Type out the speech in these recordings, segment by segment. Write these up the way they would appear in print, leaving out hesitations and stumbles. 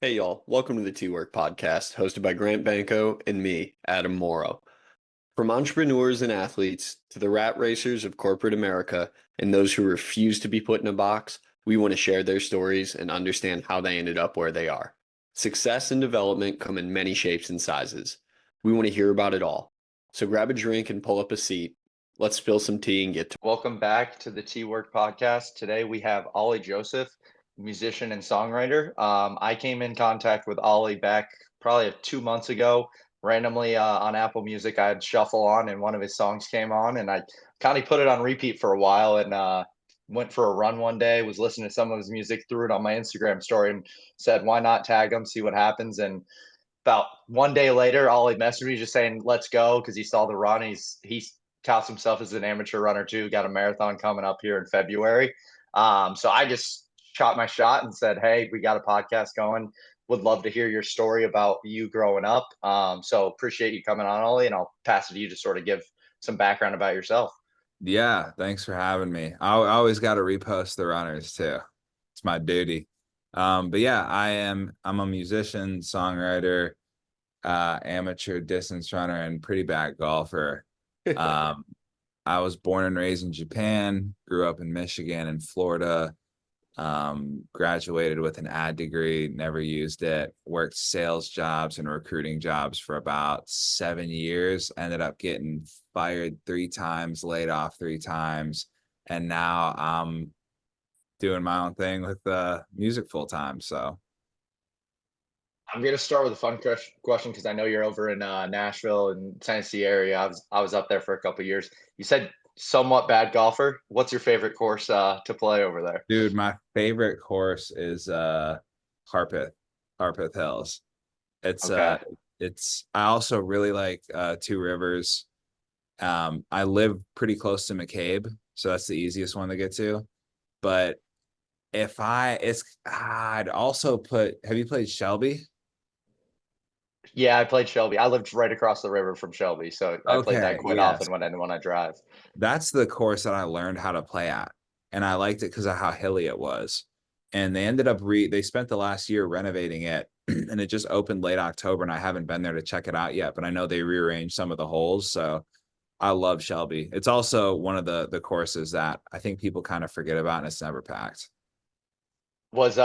Hey y'all, welcome to the T-Work podcast, hosted by Grant Banko and me, Adam Moreau. From entrepreneurs and athletes to the rat racers of corporate America and those who refuse to be put in a box, we want to share their stories and understand how they ended up where they are. Success and development come in many shapes and sizes. We want to hear about it all. So grab a drink and pull up a seat. Let's spill some tea and get to Welcome back to the T Work podcast. Today we have Ollie Joseph, musician and songwriter. I came in contact with Ollie back probably 2 months ago, randomly on Apple Music. I had shuffle on, and one of his songs came on, and I kind of put it on repeat for a while, and went for a run one day. Was listening to some of his music, threw it on my Instagram story, and said, "Why not tag him? See what happens." And about one day later, Ollie messaged me just saying, "Let's go," because he saw the run. He touts himself as an amateur runner too. Got a marathon coming up here in February. So I just shot my shot and said, "Hey, we got a podcast going. Would love to hear your story about you growing up." So appreciate you coming on, Ollie, and I'll pass it to you to sort of give some background about yourself. Yeah, thanks for having me. I always got to repost the runners too. It's my duty. But yeah, I'm a musician, songwriter, amateur distance runner, and pretty bad golfer. Um, I was born and raised in Japan, grew up in Michigan and Florida, graduated with an ad degree, never used it, worked sales jobs and recruiting jobs for about 7 years, ended up getting fired 3 times, laid off 3 times, and now I'm doing my own thing with music full time. So I'm gonna start with a fun question because I know you're over in Nashville and Tennessee area. I was up there for a couple years. You said somewhat bad golfer. What's your favorite course to play over there? dude, my favorite course is Harpeth, Harpeth Hills. It's Okay. I also really like Two Rivers. I live pretty close to McCabe, so that's the easiest one to get to. But if I it's I'd also put have you played Shelby? Yeah, I played Shelby. I lived right across the river from Shelby, so I played that Okay, quite yes. often when I drive. That's the course that I learned how to play at. And I liked it because of how hilly it was. And they ended up they spent the last year renovating it and it just opened late October and I haven't been there to check it out yet, but I know they rearranged some of the holes. So I love Shelby. It's also one of the courses that I think people kind of forget about and it's never packed. Was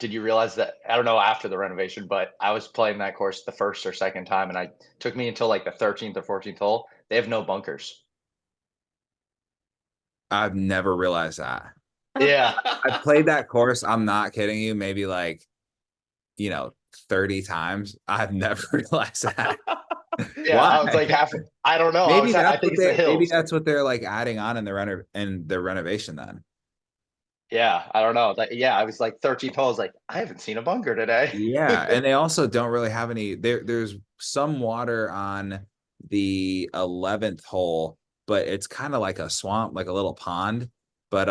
did you realize that I don't know after the renovation, but I was playing that course the first or second time, and I took me until like the 13th or 14th hole. They have no bunkers. I've never realized that. Yeah. I've played that course. I'm not kidding you. Maybe like, you know, 30 times. I've never realized that. Yeah, Why? I was like half. I don't know. I think it's the Maybe hills. that's what they're like adding on in the renovation then. Yeah, I don't know. Like, yeah, I was like 13th hole. I was like, I haven't seen a bunker today. Yeah, and they also don't really have any there's some water on the 11th hole, but it's kind of like a swamp, like a little pond. But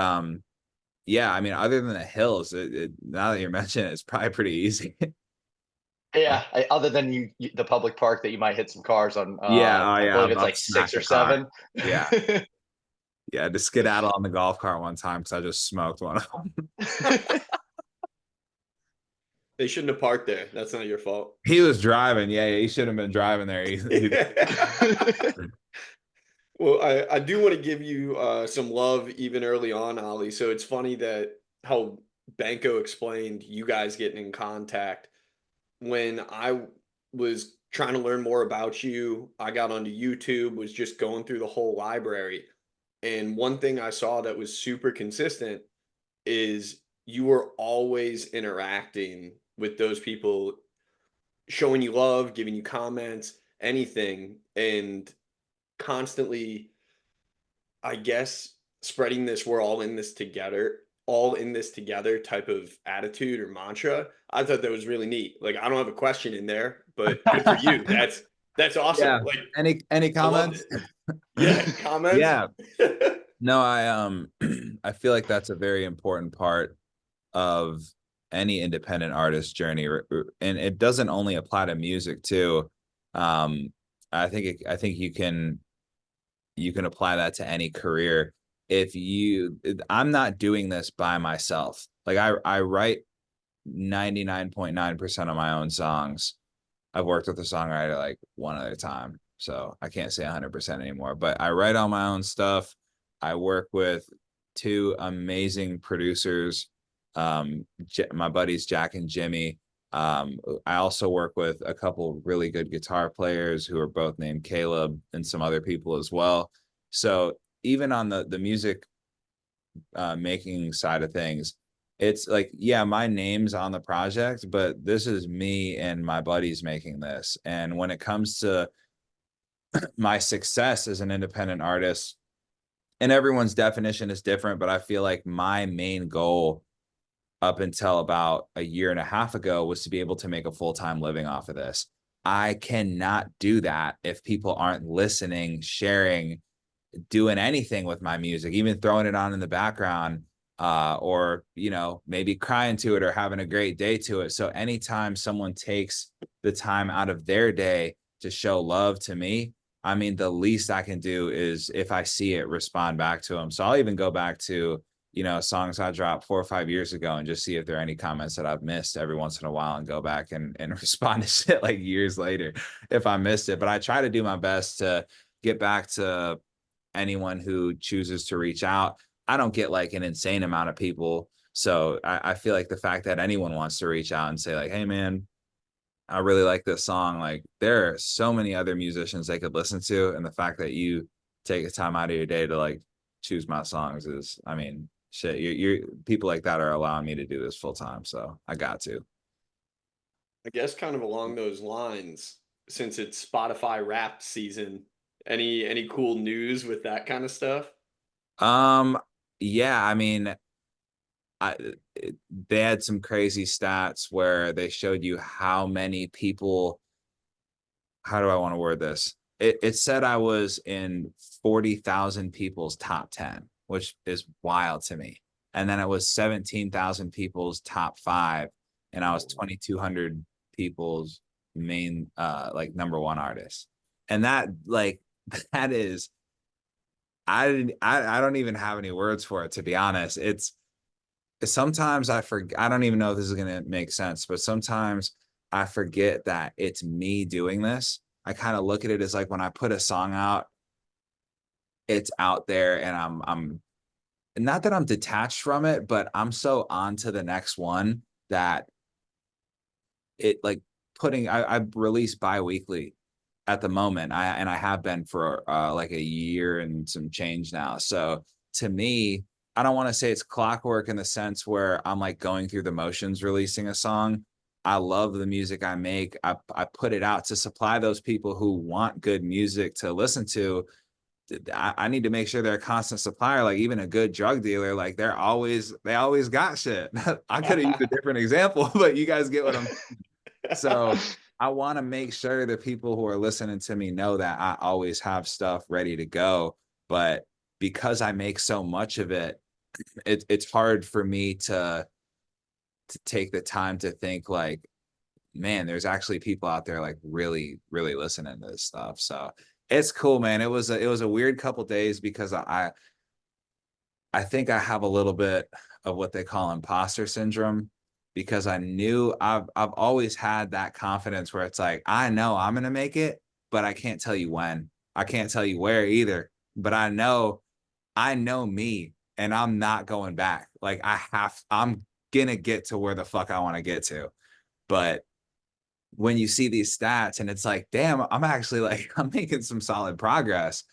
yeah, I mean other than the hills, now that you're mentioning it, it's probably pretty easy. Yeah, other than the public park that you might hit some cars on. Yeah, oh I yeah, believe it's I've like six smacked or a car. seven. Yeah. Yeah, to skedaddle on the golf cart one time because I just smoked one of them. They shouldn't have parked there. That's not your fault. He was driving. Yeah, he shouldn't have been driving there. Well, I do want to give you some love even early on, Ollie. So it's funny that how Banko explained you guys getting in contact. When I was trying to learn more about you, I got onto YouTube, was just going through the whole library. And one thing I saw that was super consistent is you were always interacting with those people, showing you love, giving you comments, anything, and constantly, I guess, spreading this "we're all in this together" type of attitude or mantra. I thought that was really neat. Like, I don't have a question in there, but good for you. That's awesome. Yeah. Like, Any I loved comments? it. Yeah, comments. Yeah. No, I feel like that's a very important part of any independent artist journey, and it doesn't only apply to music too. Um, I think you can apply that to any career. If you I'm not doing this by myself. Like I write 99.9% of my own songs. I've worked with a songwriter like one other time, so I can't say 100% anymore, but I write all my own stuff. I work with two amazing producers, my buddies Jack and Jimmy. I also work with a couple really good guitar players who are both named Caleb, and some other people as well. So even on the music making side of things, it's like, yeah, my name's on the project, but this is me and my buddies making this. And when it comes to my success as an independent artist, and everyone's definition is different, but I feel like my main goal up until about a year and a half ago was to be able to make a full-time living off of this. I cannot do that if people aren't listening, sharing, doing anything with my music, even throwing it on in the background, or maybe crying to it or having a great day to it. So anytime someone takes the time out of their day to show love to me, I mean, the least I can do is, if I see it, respond back to them. So I'll even go back to songs I dropped 4 or 5 years ago and just see if there are any comments that I've missed every once in a while, and go back and respond to shit like years later if I missed it. But I try to do my best to get back to anyone who chooses to reach out. I don't get like an insane amount of people. So I feel like the fact that anyone wants to reach out and say like, hey man, I really like this song. Like, there are so many other musicians they could listen to. And the fact that you take a time out of your day to like choose my songs is, I mean, shit, you're people like that are allowing me to do this full time. So I got to. I guess kind of along those lines, since it's Spotify Wrapped season, any cool news with that kind of stuff? Um, yeah, I mean, I they had some crazy stats where they showed you how many people, how do I want to word this? It said I was in 40,000 people's top 10, which is wild to me. And then it was 17,000 people's top 5, and I was Oh, 2,200 people's main like number one artist. And that, like, that is, I don't even have any words for it, to be honest. It's sometimes I forget. I don't even know if this is gonna make sense, but sometimes I forget that it's me doing this. I kind of look at it as like when I put a song out, it's out there, and I'm not that I'm detached from it, but I'm so on to the next one that it like putting I release bi-weekly at the moment. I have been for like a year and some change now. So to me, I don't want to say it's clockwork in the sense where I'm like going through the motions releasing a song. I love the music I make. I put it out to supply those people who want good music to listen to. I need to make sure they're a constant supplier. Like even a good drug dealer, like they always got shit. I could have used a different example, but you guys get what I'm. So I want to make sure that people who are listening to me know that I always have stuff ready to go. But because I make so much of it, it's hard for me to take the time to think like, man, there's actually people out there like really, really listening to this stuff. So it's cool, man. It was a weird couple days because I think I have a little bit of what they call imposter syndrome, because I knew I've always had that confidence where it's like, I know I'm gonna make it, but I can't tell you when. I can't tell you where either. But I know me, and I'm not going back. Like I'm gonna get to where the fuck I want to get to. But when you see these stats and it's like, damn, I'm actually like I'm making some solid progress,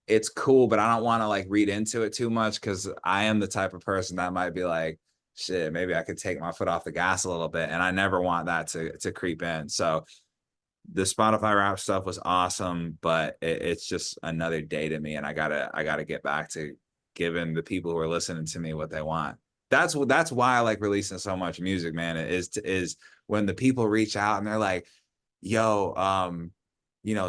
it's cool, but I don't want to like read into it too much, because I am the type of person that might be like, shit, maybe I could take my foot off the gas a little bit. And I never want that to creep in. So the Spotify rap stuff was awesome, but it's just another day to me. And I gotta get back to giving the people who are listening to me what they want. That's why I like releasing so much music, man. Is when the people reach out and they're like, yo,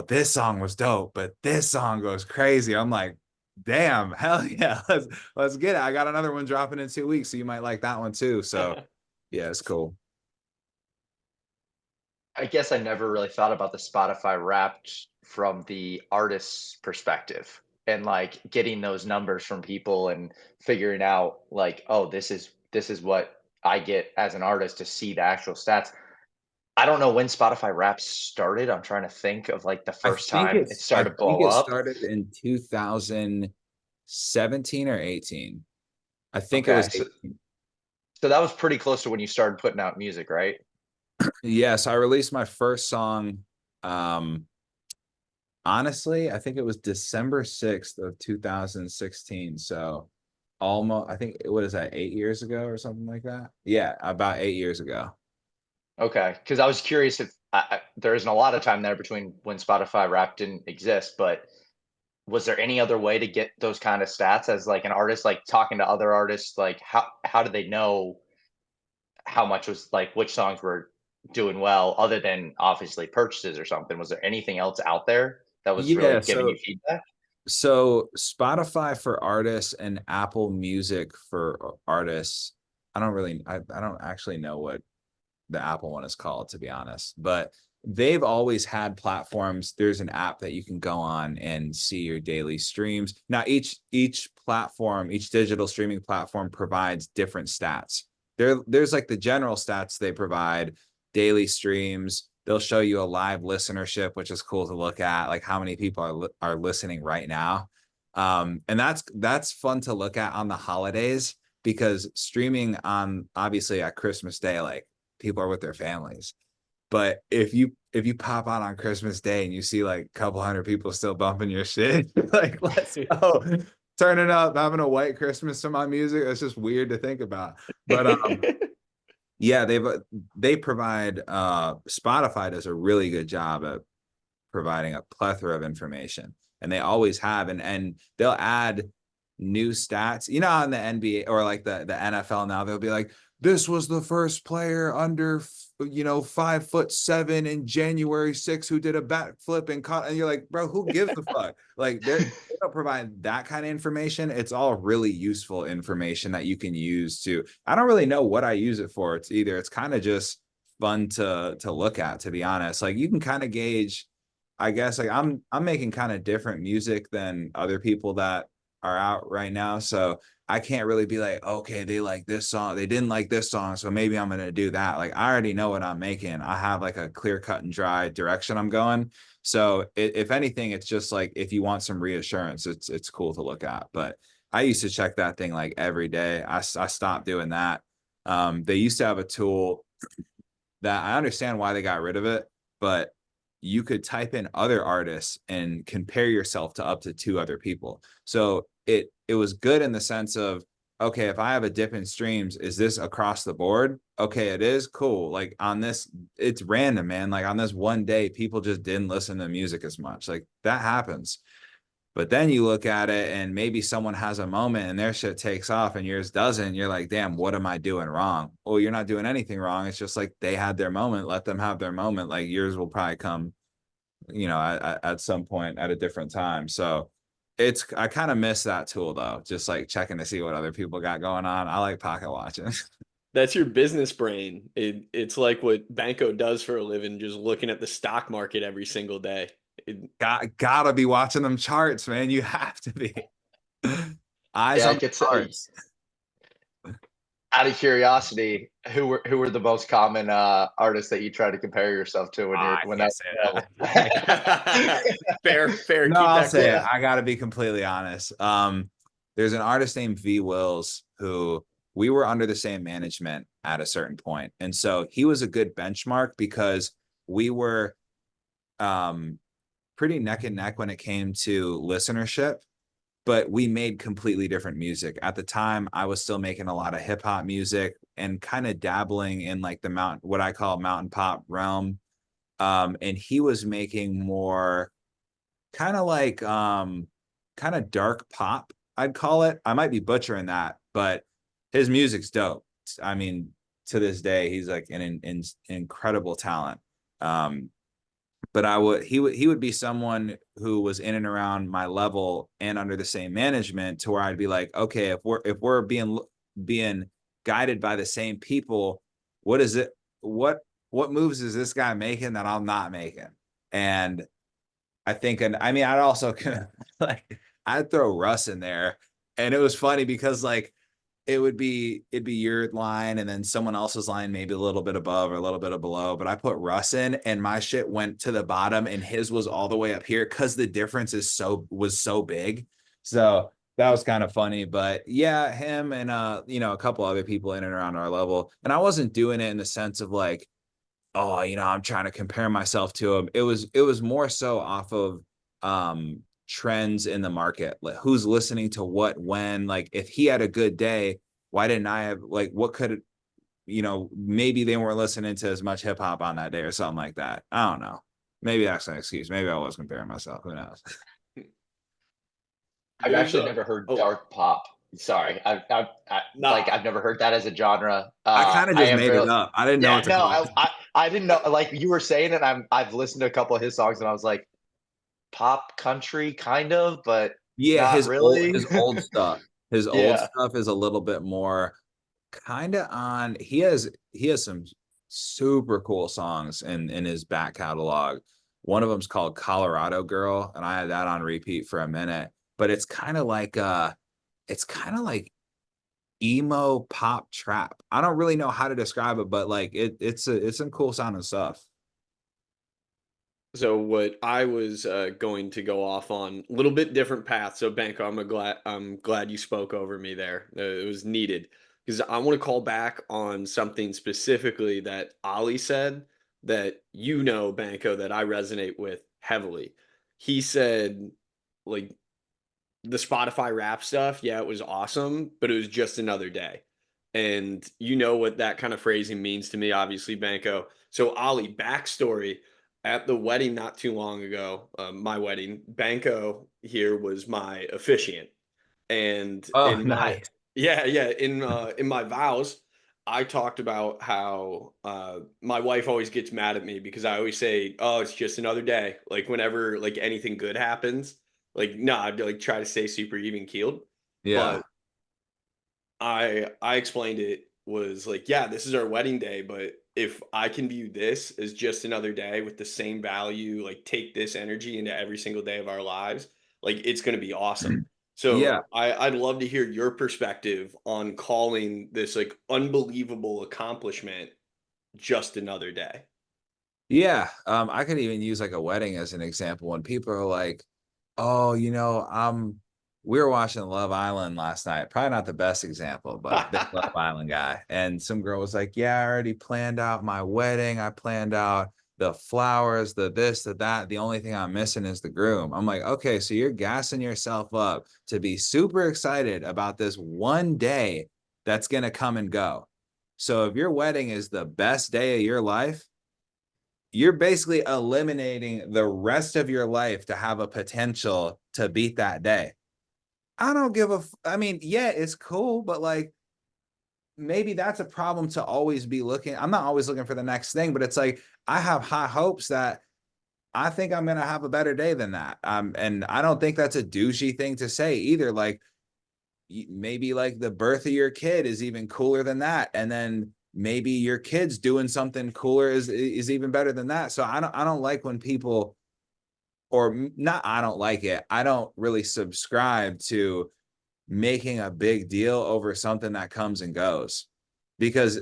this song was dope, but this song goes crazy. I'm like, damn, hell yeah, let's get it. I got another one dropping in 2 weeks, so you might like that one too. So yeah, it's cool. I guess I never really thought about the Spotify Wrapped from the artist's perspective, and getting those numbers from people and figuring out oh, this is what I get as an artist to see the actual stats. I don't know when Spotify Wrapped started. I'm trying to think of like the first time it I started to think blow it up. started in 2017 or 18. I think it was Okay, so 18. so that was pretty close to when you started putting out music, right? Yes, I released my first song. Um, Honestly, I think it was December 6th of 2016. So almost, I think, what is that, 8 years ago or something like that? Yeah, about 8 years ago. Okay, because I was curious if there isn't a lot of time there between when Spotify Wrapped didn't exist, but was there any other way to get those kind of stats as like an artist, like talking to other artists, like how did they know how much was like which songs were doing well other than obviously purchases or something? Was there anything else out there that was really Yeah, giving you so feedback? Spotify for artists and Apple Music for artists. I don't actually know what the Apple one is called, to be honest. But they've always had platforms. There's an app that you can go on and see your daily streams. Now, each platform, each digital streaming platform provides different stats. There's like the general stats they provide, daily streams. They'll show you a live listenership, which is cool to look at, like how many people are listening right now. And that's fun to look at on the holidays because streaming on obviously at Christmas Day, like people are with their families. But if you pop on Christmas Day and you see like a couple hundred people still bumping your shit, like let's go, turning up, having a white Christmas to my music. It's just weird to think about. But yeah, they provide Spotify does a really good job at providing a plethora of information, and they always have, and they'll add new stats. You know, on the NBA or like the NFL now, they'll be like, "This was the first player under 5'7" in January 6 who did a backflip and caught." And you're like, "Bro, who gives a fuck?" Like they don't provide that kind of information. It's all really useful information that you can use to. I don't really know what I use it for. It's kind of just fun to look at, to be honest. Like you can kind of gauge, I guess, like I'm making kind of different music than other people that are out right now. So I can't really be like, okay, they like this song, they didn't like this song, so maybe I'm gonna do that. Like I already know what I'm making. I have like a clear cut and dry direction I'm going. So if anything, it's just like if you want some reassurance, it's cool to look at. But I used to check that thing like every day. I stopped doing that. They used to have a tool that I understand why they got rid of it, but you could type in other artists and compare yourself to up to two other people. So it was good in the sense of, okay, if I have a dip in streams, is this across the board? Okay, it is cool. Like on this, it's random, man. Like on this one day, people just didn't listen to music as much. Like that happens. But then you look at it and maybe someone has a moment and their shit takes off and yours doesn't. You're like, damn, what am I doing wrong? Well, you're not doing anything wrong. It's just like they had their moment. Let them have their moment. Like yours will probably come, at some point at a different time. So I kind of miss that tool though. Just like checking to see what other people got going on. I like pocket watching. That's your business brain. It's like what Banko does for a living, just looking at the stock market every single day. Gotta be watching them charts, man. You have to be. Eyes Yeah, on it the gets charts. out of curiosity, who were the most common artists that you try to compare yourself to when you're I when can't that say was Fair, available? fair. No, Keep I'll that say it. close. I got to be completely honest. There's an artist named V Wills who we were under the same management at a certain point, and so he was a good benchmark because we were um, pretty neck and neck when it came to listenership. But we made completely different music. At the time, I was still making a lot of hip hop music and kind of dabbling in like what I call mountain pop realm. And he was making more kind of like kind of dark pop, I'd call it. I might be butchering that, but his music's dope. I mean, to this day, he's like an incredible talent. Um, but he would be someone who was in and around my level and under the same management to where I'd be like, okay, if we're being guided by the same people, what is it? What moves is this guy making that I'm not making? And I think, and I mean, I'd also like I'd throw Russ in there, and it was funny because like it'd be your line and then someone else's line maybe a little bit above or a little bit below. But I put Russ in and my shit went to the bottom and his was all the way up here because the difference was so big. So that was kind of funny. But yeah, him and a couple other people in and around our level. And I wasn't doing it in the sense of like, oh, I'm trying to compare myself to him. It was more so off of trends in the market, like who's listening to what when. Like if he had a good day, why didn't I have, like, what could, maybe they weren't listening to as much hip hop on that day or something like that. I don't know. Maybe that's an excuse. Maybe I was comparing myself. Who knows? I've There's actually a never heard oh, dark pop. Sorry, nah. I've never heard that as a genre. I kind of I just am made it real. up. I didn't know Yeah, what to no, call it. I didn't know. Like you were saying it, I've listened to a couple of his songs, and I was like, pop country, kind of, but Yeah, not really. his old stuff. His old Yeah. stuff is a little bit more kind of on. He has some super cool songs in his back catalog. One of them's called Colorado Girl, and I had that on repeat for a minute. But it's kind of like emo pop trap. I don't really know how to describe it, but like it's some cool sounding stuff. So what I was going to go off on a little bit different path. So Banko, I'm glad you spoke over me there. It was needed because I want to call back on something specifically that Ollie said that Banko, that I resonate with heavily. He said, like, the Spotify rap stuff, yeah, it was awesome, but it was just another day. And you know what that kind of phrasing means to me, obviously, Banko. So, Ollie, backstory at the wedding not too long ago, my wedding, Banko here was my officiant. And Oh, in my, nice. yeah, yeah, in my vows, I talked about how my wife always gets mad at me because I always say, "Oh, it's just another day." Like whenever like anything good happens, like no, I'd like try to stay super even keeled. Yeah. But I explained it was like, yeah, this is our wedding day, but if I can view this as just another day with the same value, like take this energy into every single day of our lives, like it's going to be awesome. Yeah. So I'd love to hear your perspective on calling this like unbelievable accomplishment just another day. Yeah, I could even use like a wedding as an example when people are like, "Oh, we were watching Love Island last night." Probably not the best example, but big Love Island guy. And some girl was like, "Yeah, I already planned out my wedding. I planned out the flowers, the this, the that. The only thing I'm missing is the groom." I'm like, "Okay, so you're gassing yourself up to be super excited about this one day that's gonna come and go. So if your wedding is the best day of your life, you're basically eliminating the rest of your life to have a potential to beat that day. I don't give a I mean, yeah, it's cool, but like maybe that's a problem to always be looking. I'm not always looking for the next thing, but it's like I have high hopes that I think I'm gonna have a better day than that. And I don't think that's a douchey thing to say either. Like maybe like the birth of your kid is even cooler than that, and then maybe your kid's doing something cooler is even better than that. So I don't like when people, or not, I don't like it, I don't really subscribe to making a big deal over something that comes and goes, because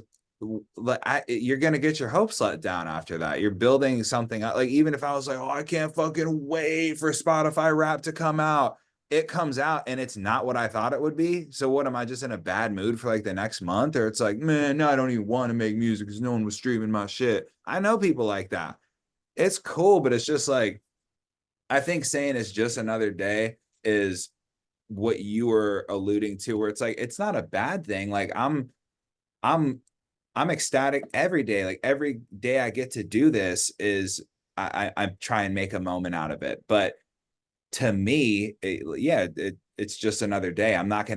you're gonna get your hopes let down after that. You're building something up. Like even if I was like, oh, I can't fucking wait for Spotify Rap to come out, it comes out and it's not what I thought it would be. So what am I, just in a bad mood for like the next month? Or it's like, man, no, I don't even want to make music because no one was streaming my shit. I know people like that. It's cool, but it's just like, I think saying it's just another day is what you were alluding to, where it's like it's not a bad thing. Like I'm I'm ecstatic every day. Like every day I get to do this is I try and make a moment out of it. But to me, it's just another day. I'm not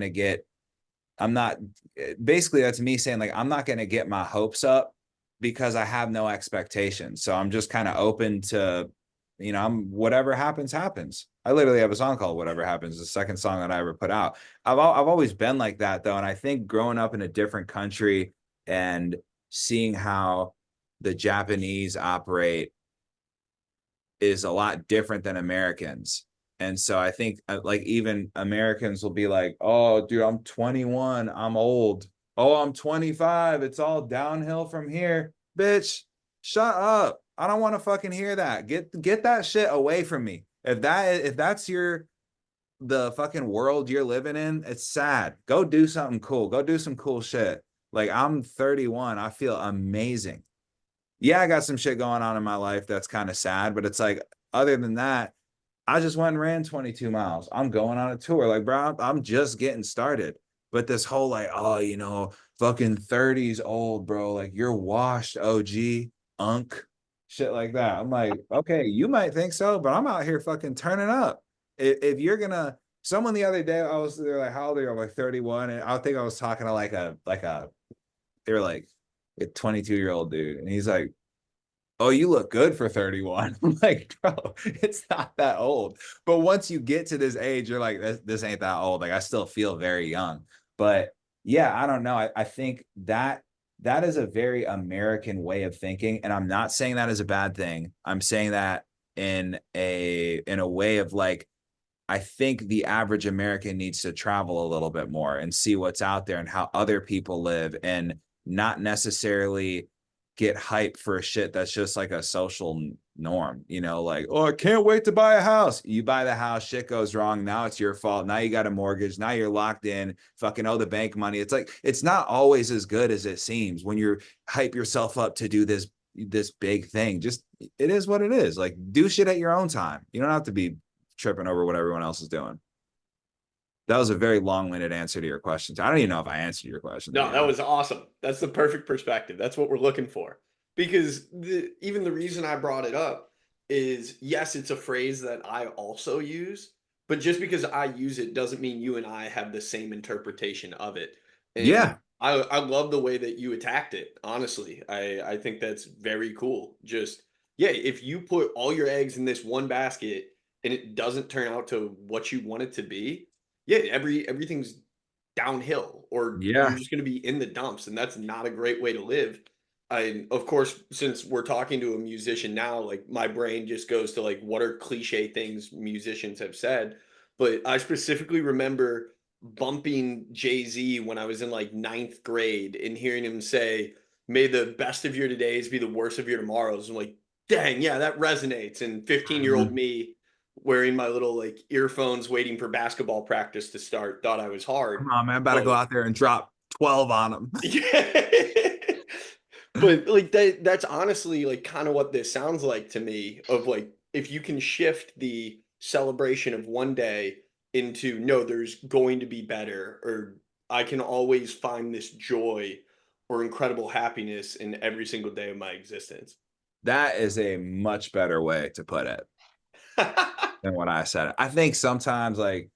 basically, that's me saying like I'm not going to get my hopes up because I have no expectations. So I'm just kind of open to, I'm whatever happens happens. I literally have a song called Whatever Happens, the second song that I ever put out. I've always been like that though, and I think growing up in a different country and seeing how the Japanese operate is a lot different than Americans. And so I think like even Americans will be like, oh, dude, I'm 21. I'm old. Oh, I'm 25. It's all downhill from here. Bitch, shut up. I don't want to fucking hear that. Get that shit away from me. If that's the fucking world you're living in, it's sad. Go do something cool. Go do some cool shit. Like I'm 31. I feel amazing. Yeah, I got some shit going on in my life that's kind of sad, but it's like other than that, I just went and ran 22 miles. I'm going on a tour. Like, bro, I'm just getting started. But this whole like, oh, fucking 30s old, bro. Like you're washed, OG, unk, shit like that. I'm like, okay, you might think so, but I'm out here fucking turning up. If you're gonna, someone the other day, they're like, how old are you? I'm like 31. And I think I was talking to they were like a 22-year-old dude. And he's like, oh, you look good for 31. I'm like, bro, it's not that old. But once you get to this age, you're like, this ain't that old. Like I still feel very young. But yeah, I don't know. I think that is a very American way of thinking. And I'm not saying that is a bad thing. I'm saying that in a way of like, I think the average American needs to travel a little bit more and see what's out there and how other people live and not necessarily get hype for a shit that's just like a social norm, like, oh, I can't wait to buy a house. You buy the house, shit goes wrong. Now it's your fault. Now you got a mortgage. Now you're locked in, fucking owe the bank money. It's like, it's not always as good as it seems when you're hype yourself up to do this big thing. Just, it is what it is. Like do shit at your own time. You don't have to be tripping over what everyone else is doing. That was a very long-winded answer to your questions. I don't even know if I answered your question, to be No, that honest. was awesome. That's the perfect perspective. That's what we're looking for. Because even the reason I brought it up is yes, it's a phrase that I also use, but just because I use it doesn't mean you and I have the same interpretation of it. And Yeah. I love the way that you attacked it, honestly. I think that's very cool. Just yeah, if you put all your eggs in this one basket and it doesn't turn out to what you want it to be, yeah, everything's downhill or you're Yeah. just going to be in the dumps, and that's not a great way to live. I Of course, since we're talking to a musician now, like my brain just goes to like what are cliche things musicians have said. But I specifically remember bumping Jay-Z when I was in like ninth grade and hearing him say, may the best of your todays be the worst of your tomorrows. I'm like, dang, yeah, that resonates. And 15-year-old me wearing my little like earphones waiting for basketball practice to start thought I was hard. Come on, man. I'm about to go But out there and drop 12 on them. yeah. But like that's honestly like kind of what this sounds like to me of like if you can shift the celebration of one day into no, there's going to be better, or I can always find this joy or incredible happiness in every single day of my existence. That is a much better way to put it than what I said. I think sometimes like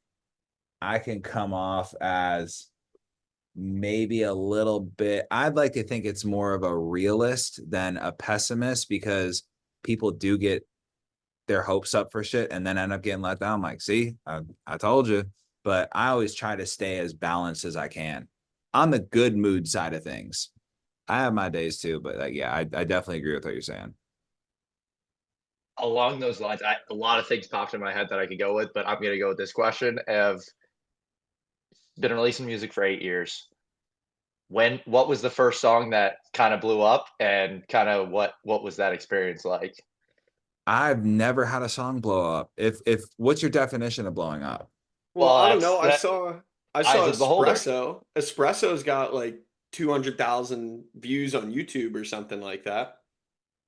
I can come off as maybe a little bit, I'd like to think it's more of a realist than a pessimist because people do get their hopes up for shit and then end up getting let down. I'm like, see, I told you. But I always try to stay as balanced as I can on the good mood side of things. I have my days too, but like, yeah, I definitely agree with what you're saying. Along those lines, a lot of things popped in my head that I could go with, but I'm going to go with this question. Of been releasing music for 8 years. What was the first song that kind of blew up, and kind of what was that experience like? I've never had a song blow up. If what's your definition of blowing up? Well, Well, I don't that's know. that I eyes saw of the beholder. Espresso. Espresso's got like 200,000 views on YouTube or something like that.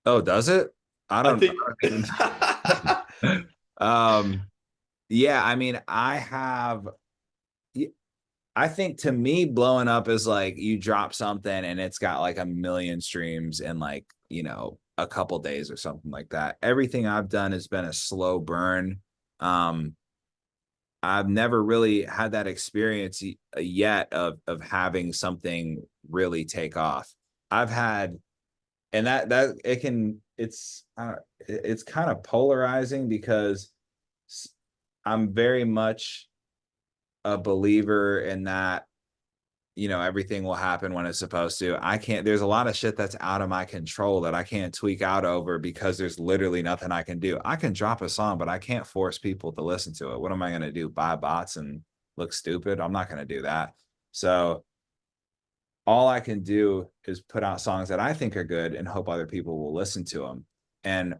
Oh, does it? I I don't, think I don't even. Yeah, I mean, I think to me, blowing up is like you drop something and it's got like a million streams in like, a couple days or something like that. Everything I've done has been a slow burn. Um, I've never really had that experience yet of having something really take off. I've had, and that it can, it's kind of polarizing because I'm very much a believer in that you know, everything will happen when it's supposed to. I can't, there's a lot of shit that's out of my control that I can't tweak out over because there's literally nothing I can do. I can drop a song, but I can't force people to listen to it. What am I going to do? Buy bots and look stupid? I'm not going to do that. So all I can do is put out songs that I think are good and hope other people will listen to them. And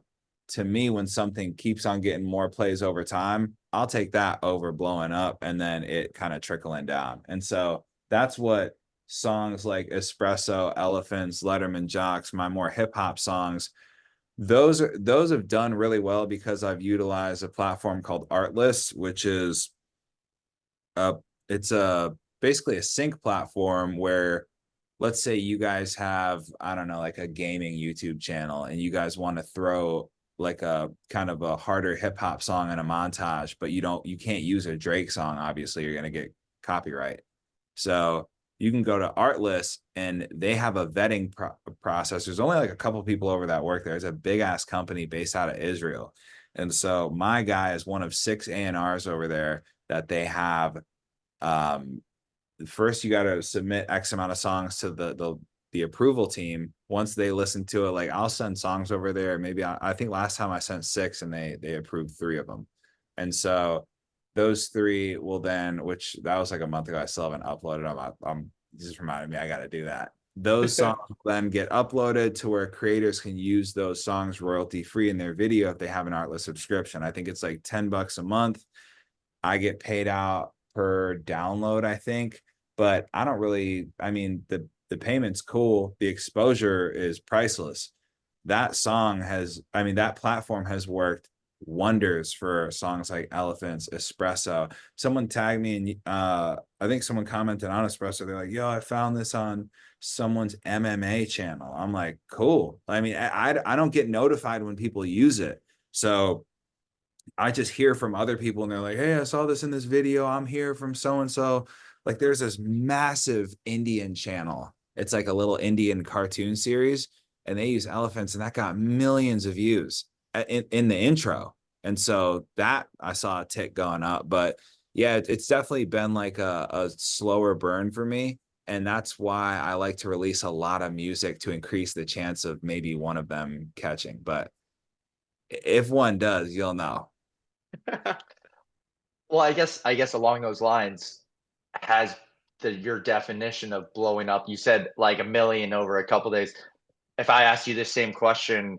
to me, when something keeps on getting more plays over time, I'll take that over blowing up and then it kind of trickling down. And so that's what songs like Espresso, Elephants, Letterman Jocks, my more hip hop songs, those have done really well because I've utilized a platform called Artlist, which is uh it's a basically a sync platform where, let's say you guys have, I don't know, like a gaming YouTube channel and you guys want to throw like a kind of a harder hip hop song in a montage, but you can't use a Drake song. Obviously, you're going to get copyright. So you can go to Artlist and they have a vetting process. There's only like a couple people over that work there. It's a big ass company based out of Israel. And so my guy is one of 6 A&Rs over there that they have. um, First you got to submit X amount of songs to the approval team. Once they listen to it, like I'll send songs over there. Maybe I think last time I sent 6 and they approved 3 of them. And so those 3 will then, which that was like a month ago, I still haven't uploaded them. I'm just reminded me I got to do that. Those songs then get uploaded to where creators can use those songs royalty free in their video if they have an Artlist subscription. I think it's like $10 a month. I get paid out per download, I think, but I don't really, I mean, the payment's cool. The exposure is priceless. That song has, I mean, that platform has worked wonders for songs like Elephants, Espresso. Someone tagged me and I think someone commented on Espresso. They're like, yo, I found this on someone's MMA channel. I'm like, cool. I mean, I don't get notified when people use it. So I just hear from other people and they're like, hey, I saw this in this video. I'm here from so and so. Like there's this massive Indian channel. It's like a little Indian cartoon series, and they use elephants, and that got millions of views in the intro. And so that I saw a tick going up. But yeah, it's definitely been like a slower burn for me. And that's why I like to release a lot of music to increase the chance of maybe one of them catching. But if one does, you'll know. Well, I guess along those lines, has your definition of blowing up, you said like a million over a couple days. If I asked you this same question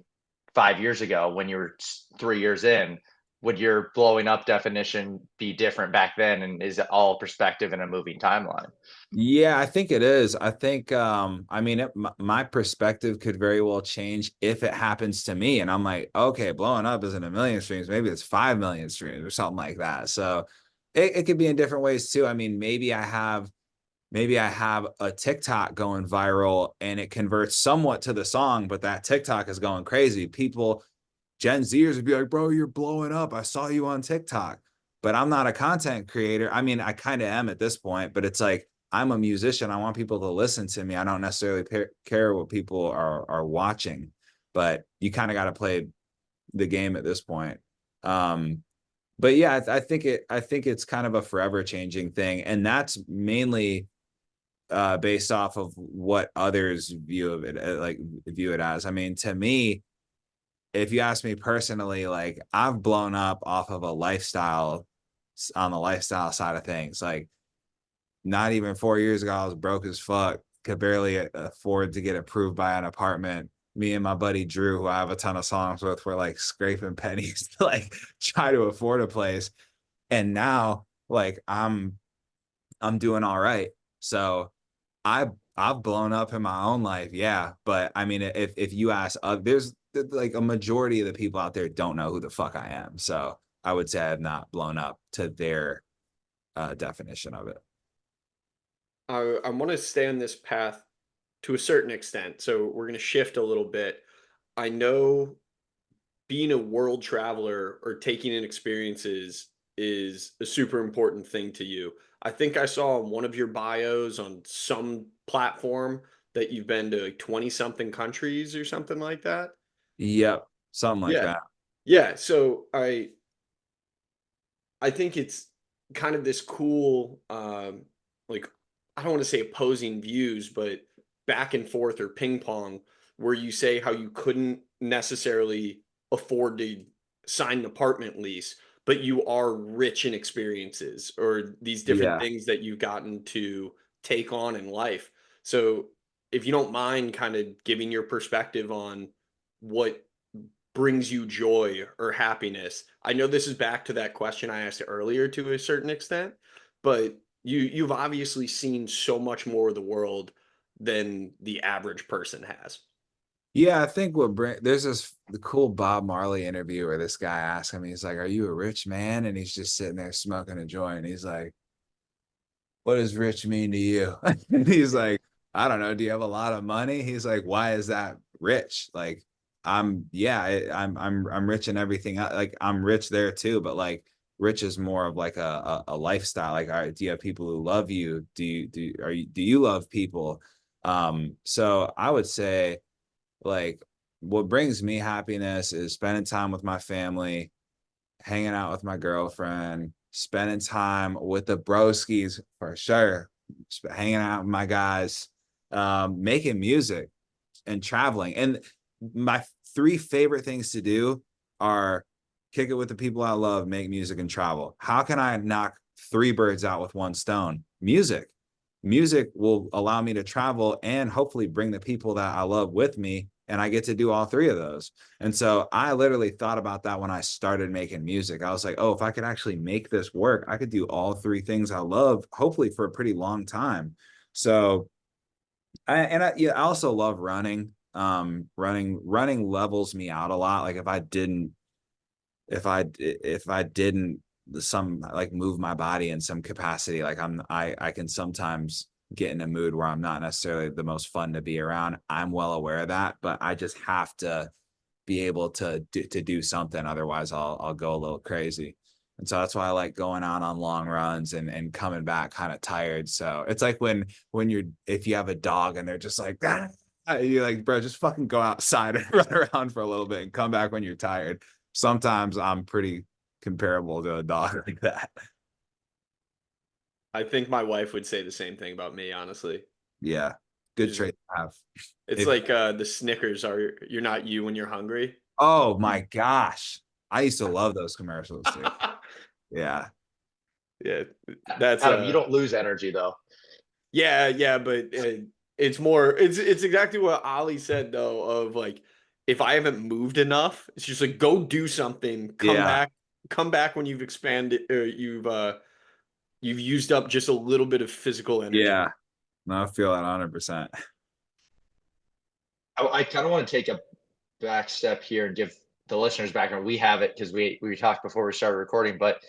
5 years ago when you were 3 years in, would your blowing up definition be different back then? And is it all perspective in a moving timeline? Yeah, I think it is. I think, I mean, my perspective could very well change if it happens to me. And I'm like, okay, blowing up isn't a million streams. Maybe it's 5 million streams or something like that. So it could be in different ways too. I mean, maybe I have a TikTok going viral and it converts somewhat to the song, but that TikTok is going crazy. People, Gen Zers would be like, bro, you're blowing up. I saw you on TikTok, but I'm not a content creator. I mean, I kind of am at this point, but it's like, I'm a musician. I want people to listen to me. I don't necessarily care what people are watching, but you kind of got to play the game at this point. But yeah, I think it's kind of a forever changing thing. And that's mainly based off of what others view of it, like view it as. I mean, to me, if you ask me personally, like I've blown up off of a lifestyle on the lifestyle side of things. Like not even 4 years ago, I was broke as fuck, could barely afford to get approved by an apartment. Me and my buddy Drew, who I have a ton of songs with, were like scraping pennies to like try to afford a place. And now, like I'm doing all right. So I've blown up in my own life, yeah. But I mean, if you ask, there's like a majority of the people out there don't know who the fuck I am. So I would say I have not blown up to their definition of it. I want to stay on this path to a certain extent. So we're going to shift a little bit. I know being a world traveler or taking in experiences is a super important thing to you. I think I saw on one of your bios on some platform that you've been to like 20 something countries or something like that. Yep, something like Yeah. that. Yeah. So I think it's kind of this cool like I don't want to say opposing views, but back and forth or ping pong, where you say how you couldn't necessarily afford to sign an apartment lease, but you are rich in experiences or these different Yeah. things that you've gotten to take on in life. So, if you don't mind kind of giving your perspective on what brings you joy or happiness. I know this is back to that question I asked earlier to a certain extent, but you've obviously seen so much more of the world than the average person has. Yeah, I think there's the cool Bob Marley interview where this guy asked him, he's like, "Are you a rich man?" And he's just sitting there smoking a joint. He's like, "What does rich mean to you?" And he's like, "I don't know. Do you have a lot of money?" He's like, "Why is that rich?" Like, yeah, I'm rich in everything. Like, I'm rich there too, but like, rich is more of like a lifestyle. Like, all right, do you have people who love you? Do you love people? So I would say, like, what brings me happiness is spending time with my family, hanging out with my girlfriend, spending time with the broskies for sure, hanging out with my guys, making music and traveling. And my three favorite things to do are kick it with the people I love, make music, and travel. How can I knock three birds out with one stone? Music. Music will allow me to travel and hopefully bring the people that I love with me. And I get to do all three of those. And so I literally thought about that when I started making music. I was like, oh, if I could actually make this work, I could do all three things I love, hopefully for a pretty long time. So yeah, I also love running. Running levels me out a lot. Like if I didn't some like move my body in some capacity, like I can sometimes get in a mood where I'm not necessarily the most fun to be around. I'm well aware of that, but I just have to be able to do something. Otherwise I'll go a little crazy. And so that's why I like going out on long runs and coming back kind of tired. So it's like when you're if you have a dog and they're just like, "Ah," you're like, bro, just fucking go outside and run around for a little bit and come back when you're tired. Sometimes I'm pretty comparable to a dog like that. I think my wife would say the same thing about me, honestly. Yeah. Good She's trait to have. It's If like the Snickers are you're not you when you're hungry. Oh my gosh. I used to love those commercials too. Yeah. Yeah, that's Adam, you don't lose energy though. yeah, yeah, but it's more it's exactly what Ollie said though of like if I haven't moved enough, it's just like go do something, Yeah. come back when you've expanded or you've used up just a little bit of physical energy. Yeah. No, I feel that 100%. I kind of want to take a back step here and give the listeners background. We have it because we talked before we started recording, but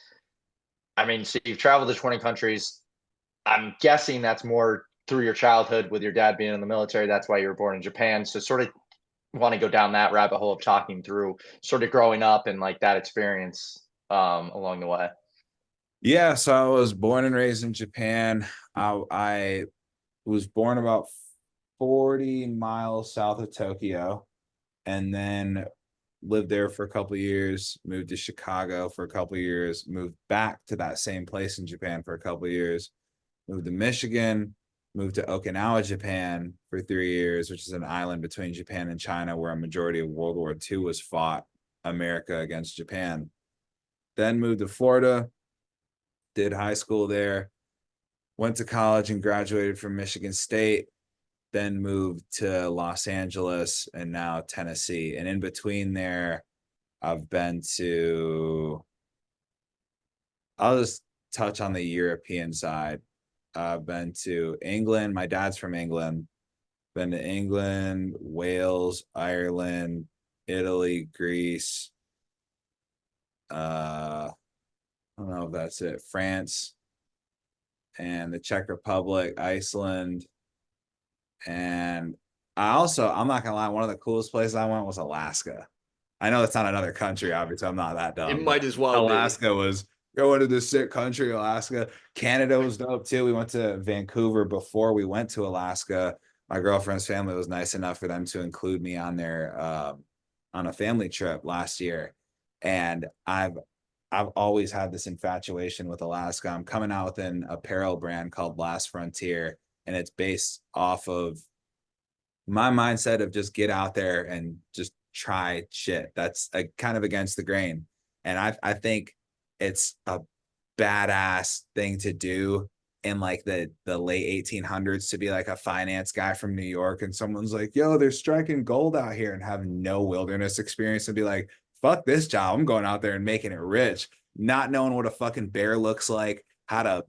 I mean, so you've traveled to 20 countries. I'm guessing that's more through your childhood with your dad being in the military. That's why you were born in Japan. So sort of want to go down that rabbit hole of talking through sort of growing up and like that experience along the way. Yeah, so I was born and raised in Japan. I was born about 40 miles south of Tokyo and then lived there for a couple of years, moved to Chicago for a couple of years, moved back to that same place in Japan for a couple of years, moved to Michigan, moved to Okinawa, Japan for 3 years, which is an island between Japan and China where a majority of World War II was fought, America against Japan. Then moved to Florida, did high school there, went to college and graduated from Michigan State, then moved to Los Angeles and now Tennessee. And in between there, I've been to, I'll just touch on the European side. I've been to England. My dad's from England. Been to England, Wales, Ireland, Italy, Greece. I don't know if that's it. France and the Czech Republic, Iceland, and I'm not gonna lie, one of the coolest places I went was Alaska. I know it's not another country, obviously. I'm not that It dumb, but might as well be. Alaska was going to this sick country, Alaska. Canada was dope too. We went to Vancouver before we went to Alaska. My girlfriend's family was nice enough for them to include me on their on a family trip last year. And I've always had this infatuation with Alaska. I'm coming out with an apparel brand called Last Frontier, and it's based off of my mindset of just get out there and just try shit. That's kind of against the grain. And I think it's a badass thing to do in like the late 1800s, to be like a finance guy from New York and someone's like, yo, they're striking gold out here, and have no wilderness experience and be like, fuck this job, I'm going out there and making it rich, not knowing what a fucking bear looks like, how to,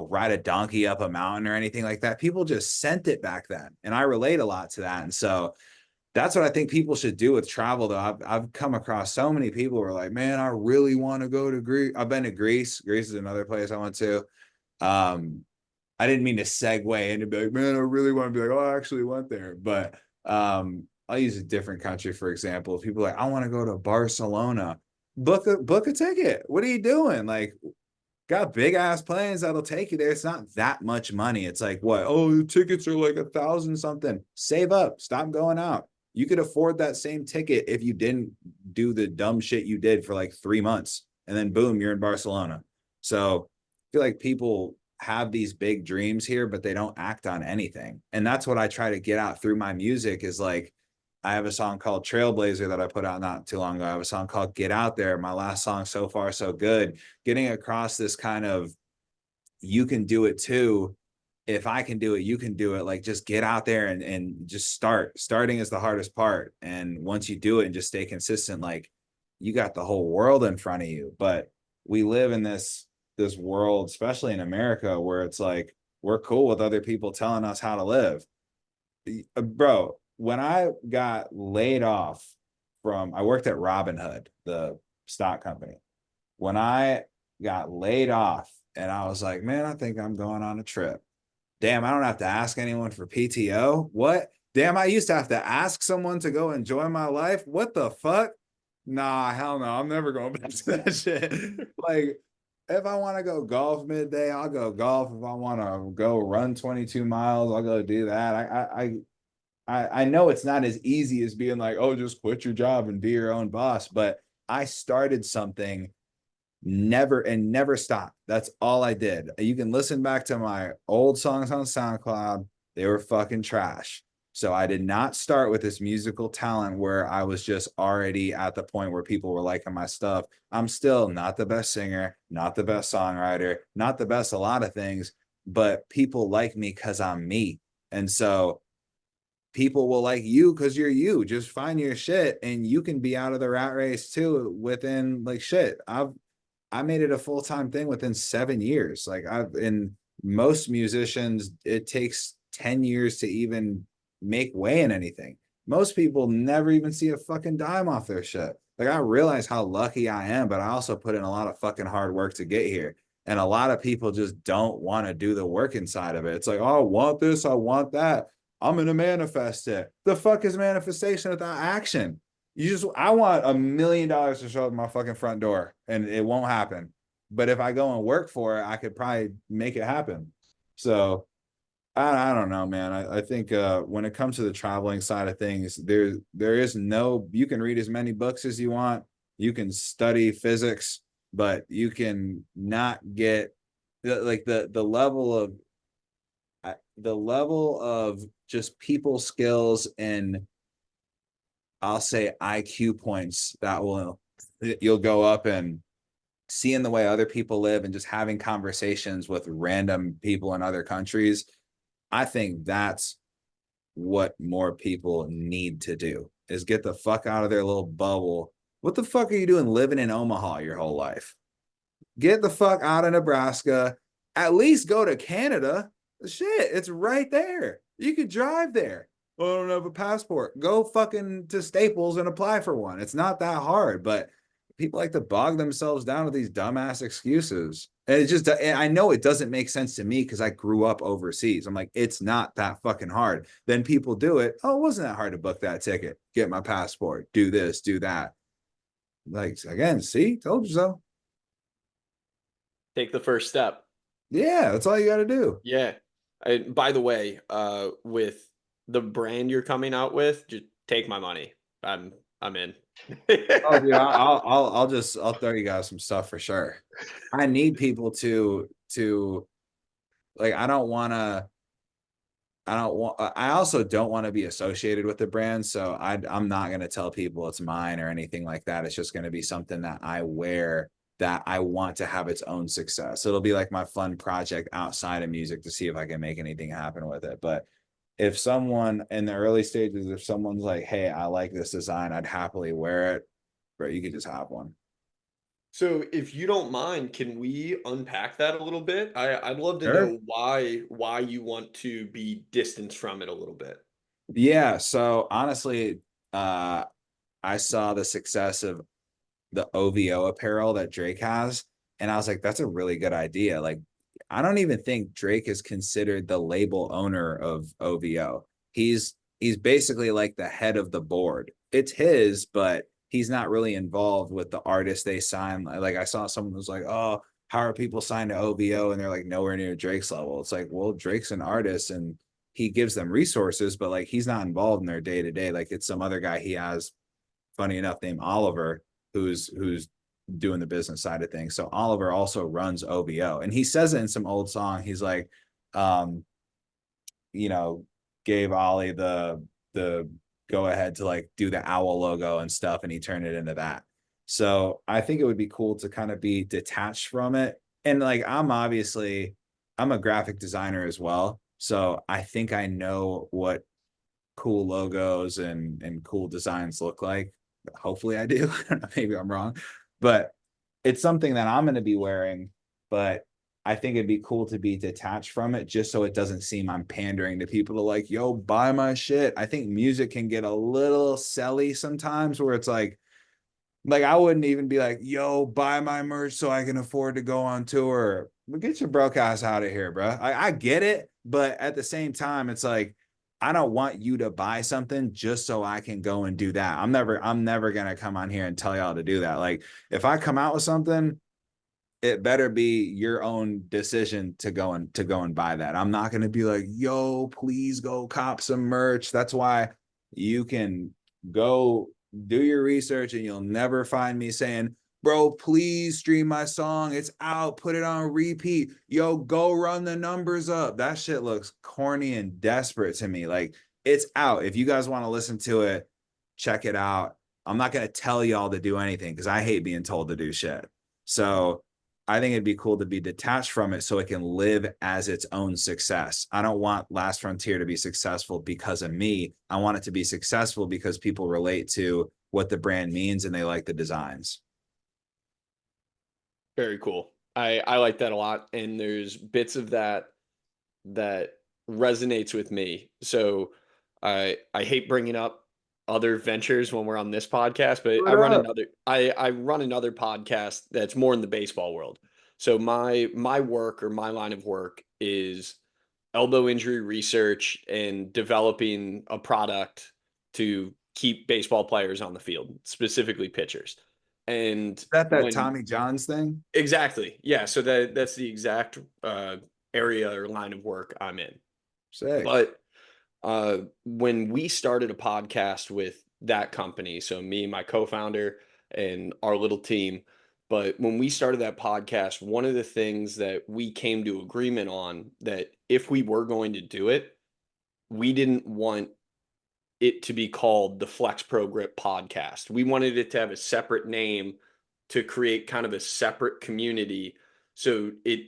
ride a donkey up a mountain or anything like that. People just sent it back then. And I relate a lot to that. And so that's what I think people should do with travel, though. I've come across so many people who are like, man, I really want to go to Greece. I've been to Greece. Greece is another place I went to. Um, I didn't mean to segue into be like, man, I really want to be like, oh, I actually went there. But I'll use a different country, for example. If people are like, I want to go to Barcelona, book a ticket. What are you doing? Like, got big ass planes that'll take you there. It's not that much money. It's like, what? Oh, the tickets are like 1,000 something. Save up. Stop going out. You could afford that same ticket if you didn't do the dumb shit you did for like 3 months, and then boom, you're in Barcelona. So I feel like people have these big dreams here, but they don't act on anything. And that's what I try to get out through my music is like, I have a song called Trailblazer that I put out not too long ago. I have a song called Get Out There. My last song, So Far So Good, getting across this kind of, you can do it too. If I can do it, you can do it. Like, just get out there and just start. Starting is the hardest part. And once you do it and just stay consistent, like, you got the whole world in front of you. But we live in this world, especially in America, where it's like we're cool with other people telling us how to live. Bro, when I got laid off I worked at Robinhood, the stock company. When I got laid off and I was like, man, I think I'm going on a trip. Damn, I don't have to ask anyone for PTO. What? Damn, I used to have to ask someone to go enjoy my life. What the fuck? Nah, hell no. I'm never going back to that shit. Like, if I want to go golf midday, I'll go golf. If I want to go run 22 miles, I'll go do that. I know it's not as easy as being like, oh, just quit your job and be your own boss. But I started something, never stop. That's all I did. You can listen back to my old songs on SoundCloud. They were fucking trash. So I did not start with this musical talent where I was just already at the point where people were liking my stuff. I'm still not the best singer, not the best songwriter, not the best a lot of things, but people like me because I'm me. And so people will like you because you're you. Just find your shit and you can be out of the rat race too within like shit. I made it a full-time thing within 7 years. Like in most musicians, it takes 10 years to even make way in anything. Most people never even see a fucking dime off their shit. Like, I realize how lucky I am, but I also put in a lot of fucking hard work to get here. And a lot of people just don't want to do the work inside of it. It's like, oh, I want this, I want that. I'm gonna manifest it. The fuck is manifestation without action? I want $1 million to show up at my fucking front door, and it won't happen. But if I go and work for it, I could probably make it happen. So I don't know, man. I think when it comes to the traveling side of things, there is no, you can read as many books as you want, you can study physics, but you can not get like the level of just people skills and I'll say IQ points that you'll go up and seeing the way other people live and just having conversations with random people in other countries. I think that's what more people need to do is get the fuck out of their little bubble. What the fuck are you doing living in Omaha your whole life? Get the fuck out of Nebraska. At least go to Canada. Shit, it's right there. You could drive there. Well, I don't have a passport. Go fucking to Staples and apply for one. It's not that hard, but people like to bog themselves down with these dumbass excuses. And I know it doesn't make sense to me because I grew up overseas. I'm like, it's not that fucking hard. Then people do it. Oh, it wasn't that hard to book that ticket, get my passport, do this, do that. Like, again, see, told you so. Take the first step. Yeah, that's all you got to do. Yeah. By the way, with the brand you're coming out with, just take my money. I'm in. Oh, dude, I'll throw you guys some stuff for sure. I need people to like, I also don't want to be associated with the brand. So I'm not going to tell people it's mine or anything like that. It's just going to be something that I wear that I want to have its own success. It'll be like my fun project outside of music to see if I can make anything happen with it. But if someone in the early stages, if someone's like, hey, I like this design, I'd happily wear it, bro, you could just have one. So if you don't mind, can we unpack that a little bit? I'd love to Sure. know why you want to be distanced from it a little bit. Yeah. So honestly, uh, I saw the success of the OVO apparel that Drake has. And I was like, that's a really good idea. Like, I don't even think Drake is considered the label owner of OVO. He's basically like the head of the board. It's his, but he's not really involved with the artists they sign. Like I saw someone was like, oh, how are people signed to OVO? And they're like nowhere near Drake's level. It's like, well, Drake's an artist and he gives them resources, but like he's not involved in their day to day. Like it's some other guy he has, funny enough, named Oliver, who's doing the business side of things. So Oliver also runs OVO, and he says it in some old song. He's like, um, you know, gave Ollie the go ahead to like do the owl logo and stuff, and he turned it into that. So I think it would be cool to kind of be detached from it. And like I'm a graphic designer as well. So I think I know what cool logos and cool designs look like. Hopefully I do. I don't know, maybe I'm wrong. But it's something that I'm going to be wearing, but I think it'd be cool to be detached from it just so it doesn't seem I'm pandering to people to like, yo, buy my shit. I think music can get a little selly sometimes where it's like I wouldn't even be like, yo, buy my merch so I can afford to go on tour. But get your broke ass out of here, bro. I get it, but at the same time, it's like I don't want you to buy something just so I can go and do that. I'm never gonna come on here and tell y'all to do that. Like if I come out with something, it better be your own decision to go and buy that. I'm not gonna be like, yo, please go cop some merch. That's why you can go do your research and you'll never find me saying, bro, please stream my song. It's out, put it on repeat. Yo, go run the numbers up. That shit looks corny and desperate to me. Like it's out. If you guys want to listen to it, check it out. I'm not gonna tell y'all to do anything because I hate being told to do shit. So I think it'd be cool to be detached from it so it can live as its own success. I don't want Last Frontier to be successful because of me. I want it to be successful because people relate to what the brand means and they like the designs. Very cool. I like that a lot, and there's bits of that resonates with me. So I hate bringing up other ventures when we're on this podcast, but What up? I run another podcast that's more in the baseball world. So my work or my line of work is elbow injury research and developing a product to keep baseball players on the field, specifically pitchers. And That when Tommy John's thing? exactly, yeah, so that's the exact area or line of work I'm in. Sick. But when we started a podcast with that company, so me, my co-founder, and our little team, but when we started that podcast, one of the things that we came to agreement on that if we were going to do it, we didn't want it to be called the Flex Pro Grip Podcast. We wanted it to have a separate name to create kind of a separate community. So it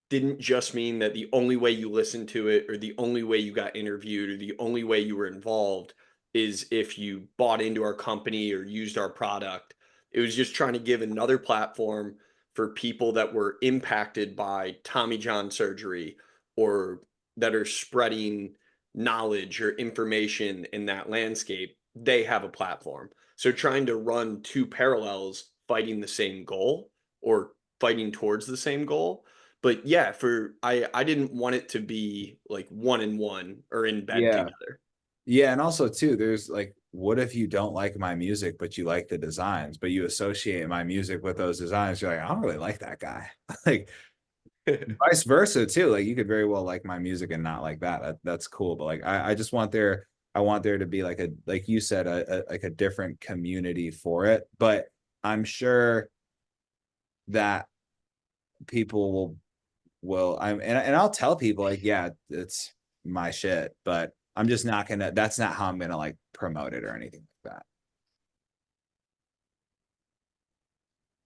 didn't just mean that the only way you listened to it or the only way you got interviewed or the only way you were involved is if you bought into our company or used our product. It was just trying to give another platform for people that were impacted by Tommy John surgery or that are spreading knowledge or information in that landscape. They have a platform. So trying to run two parallels fighting the same goal or fighting towards the same goal. But yeah, for I didn't want it to be like one and one or in bed Yeah. together. Yeah. And also too, there's like, what if you don't like my music, but you like the designs, but you associate my music with those designs? You're like, I don't really like that guy. Like vice versa too. Like you could very well like my music and not like that. That's cool. But like I just want there I want there to be like like you said, like a different community for it. But I'm sure that people will and I'll tell people like, yeah, it's my shit, but I'm just not gonna, that's not how I'm gonna like promote it or anything like that.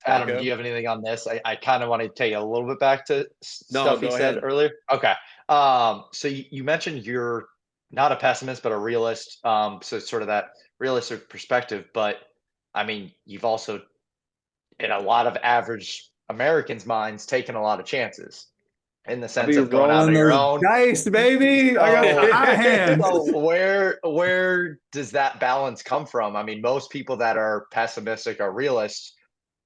Adam, do Banko? you have anything on this? I kind of want to take a little bit back to No, stuff he go said ahead. earlier. Okay. So you mentioned you're not a pessimist, but a realist. So sort of that realistic perspective. But I mean, you've also, in a lot of average Americans' minds, taken a lot of chances in the I'll sense be of going out rolling on your those own. dice, baby. I got So, high hands. so where does that balance come from? I mean, most people that are pessimistic or realists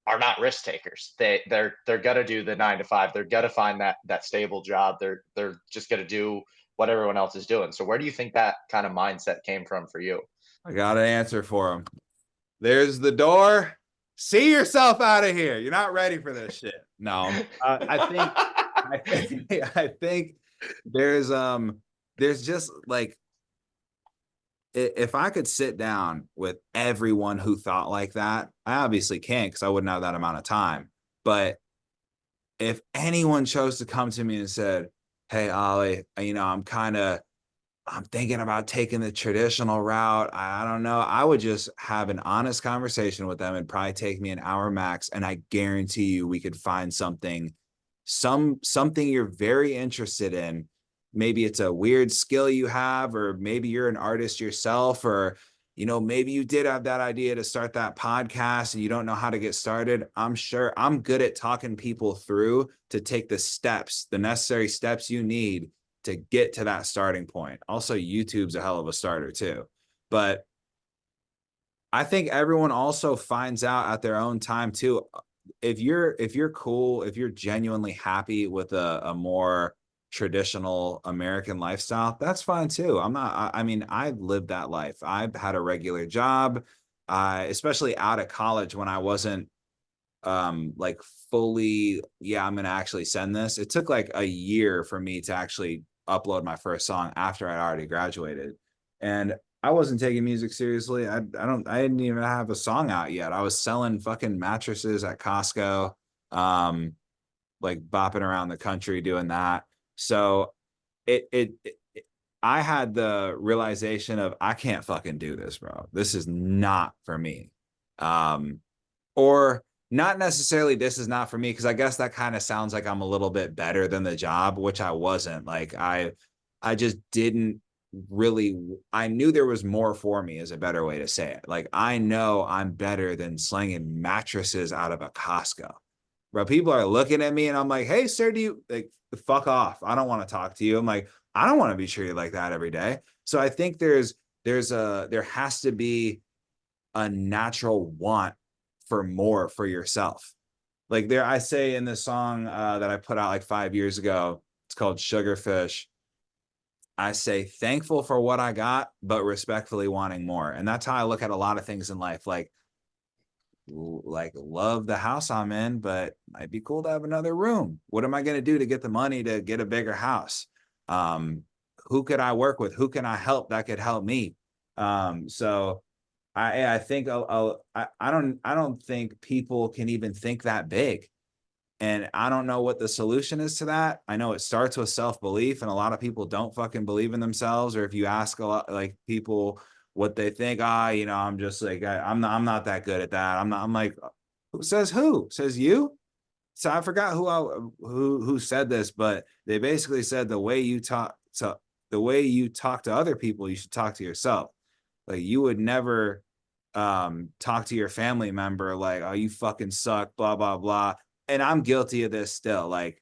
are not risk takers. They're gonna do the 9 to 5. They're gonna find that stable job. They're just gonna do what everyone else is doing. So where do you think that kind of mindset came from for you? I got an answer for him. There's the door. See yourself out of here. You're not ready for this shit. No, I think, I think there's just like, if I could sit down with everyone who thought like that, I obviously can't because I wouldn't have that amount of time. But if anyone chose to come to me and said, "Hey, Ollie, I'm thinking about taking the traditional route. I don't know." I would just have an honest conversation with them and probably take me an hour max. And I guarantee you we could find something you're very interested in. Maybe it's a weird skill you have, or maybe you're an artist yourself, or maybe you did have that idea to start that podcast and you don't know how to get started. I'm sure I'm good at talking people through to take the necessary steps you need to get to that starting point. Also, YouTube's a hell of a starter too. But I think everyone also finds out at their own time too. If you're cool, if you're genuinely happy with a more traditional American lifestyle, that's fine too. I'm not, I mean, I've lived that life. I've had a regular job, especially out of college when I wasn't like fully, yeah, I'm gonna actually send this. It took like a year for me to actually upload my first song after I'd already graduated. And I wasn't taking music seriously. I didn't even have a song out yet. I was selling fucking mattresses at Costco, um, like bopping around the country doing that. So it I had the realization of I can't fucking do this, bro. This is not for me. Um, or not necessarily this is not for me, because I guess that kind of sounds like I'm a little bit better than the job, which I wasn't. Like I just didn't really, I knew there was more for me, is a better way to say it. Like I know I'm better than slinging mattresses out of a Costco. Bro, people are looking at me and I'm like, "Hey sir, do you like, fuck off. I don't want to talk to you." I'm like, I don't want to be treated like that every day. So I think there has to be a natural want for more for yourself. Like there, I say in this song that I put out like 5 years ago, it's called Sugarfish. I say thankful for what I got, but respectfully wanting more. And that's how I look at a lot of things in life. Like love the house I'm in, but might be cool to have another room. What am I going to do to get the money to get a bigger house? Um, who could I work with? Who can I help that could help me? So I think I don't think people can even think that big. And I don't know what the solution is to that. I know it starts with self-belief, and a lot of people don't fucking believe in themselves. Or if you ask a lot like people what they think, I'm just like I'm not that good at that. I'm like, who says who? Says you? So I forgot who said this, but they basically said the way you talk to other people, you should talk to yourself. Like you would never talk to your family member like, "Oh, you fucking suck," blah blah blah. And I'm guilty of this still. Like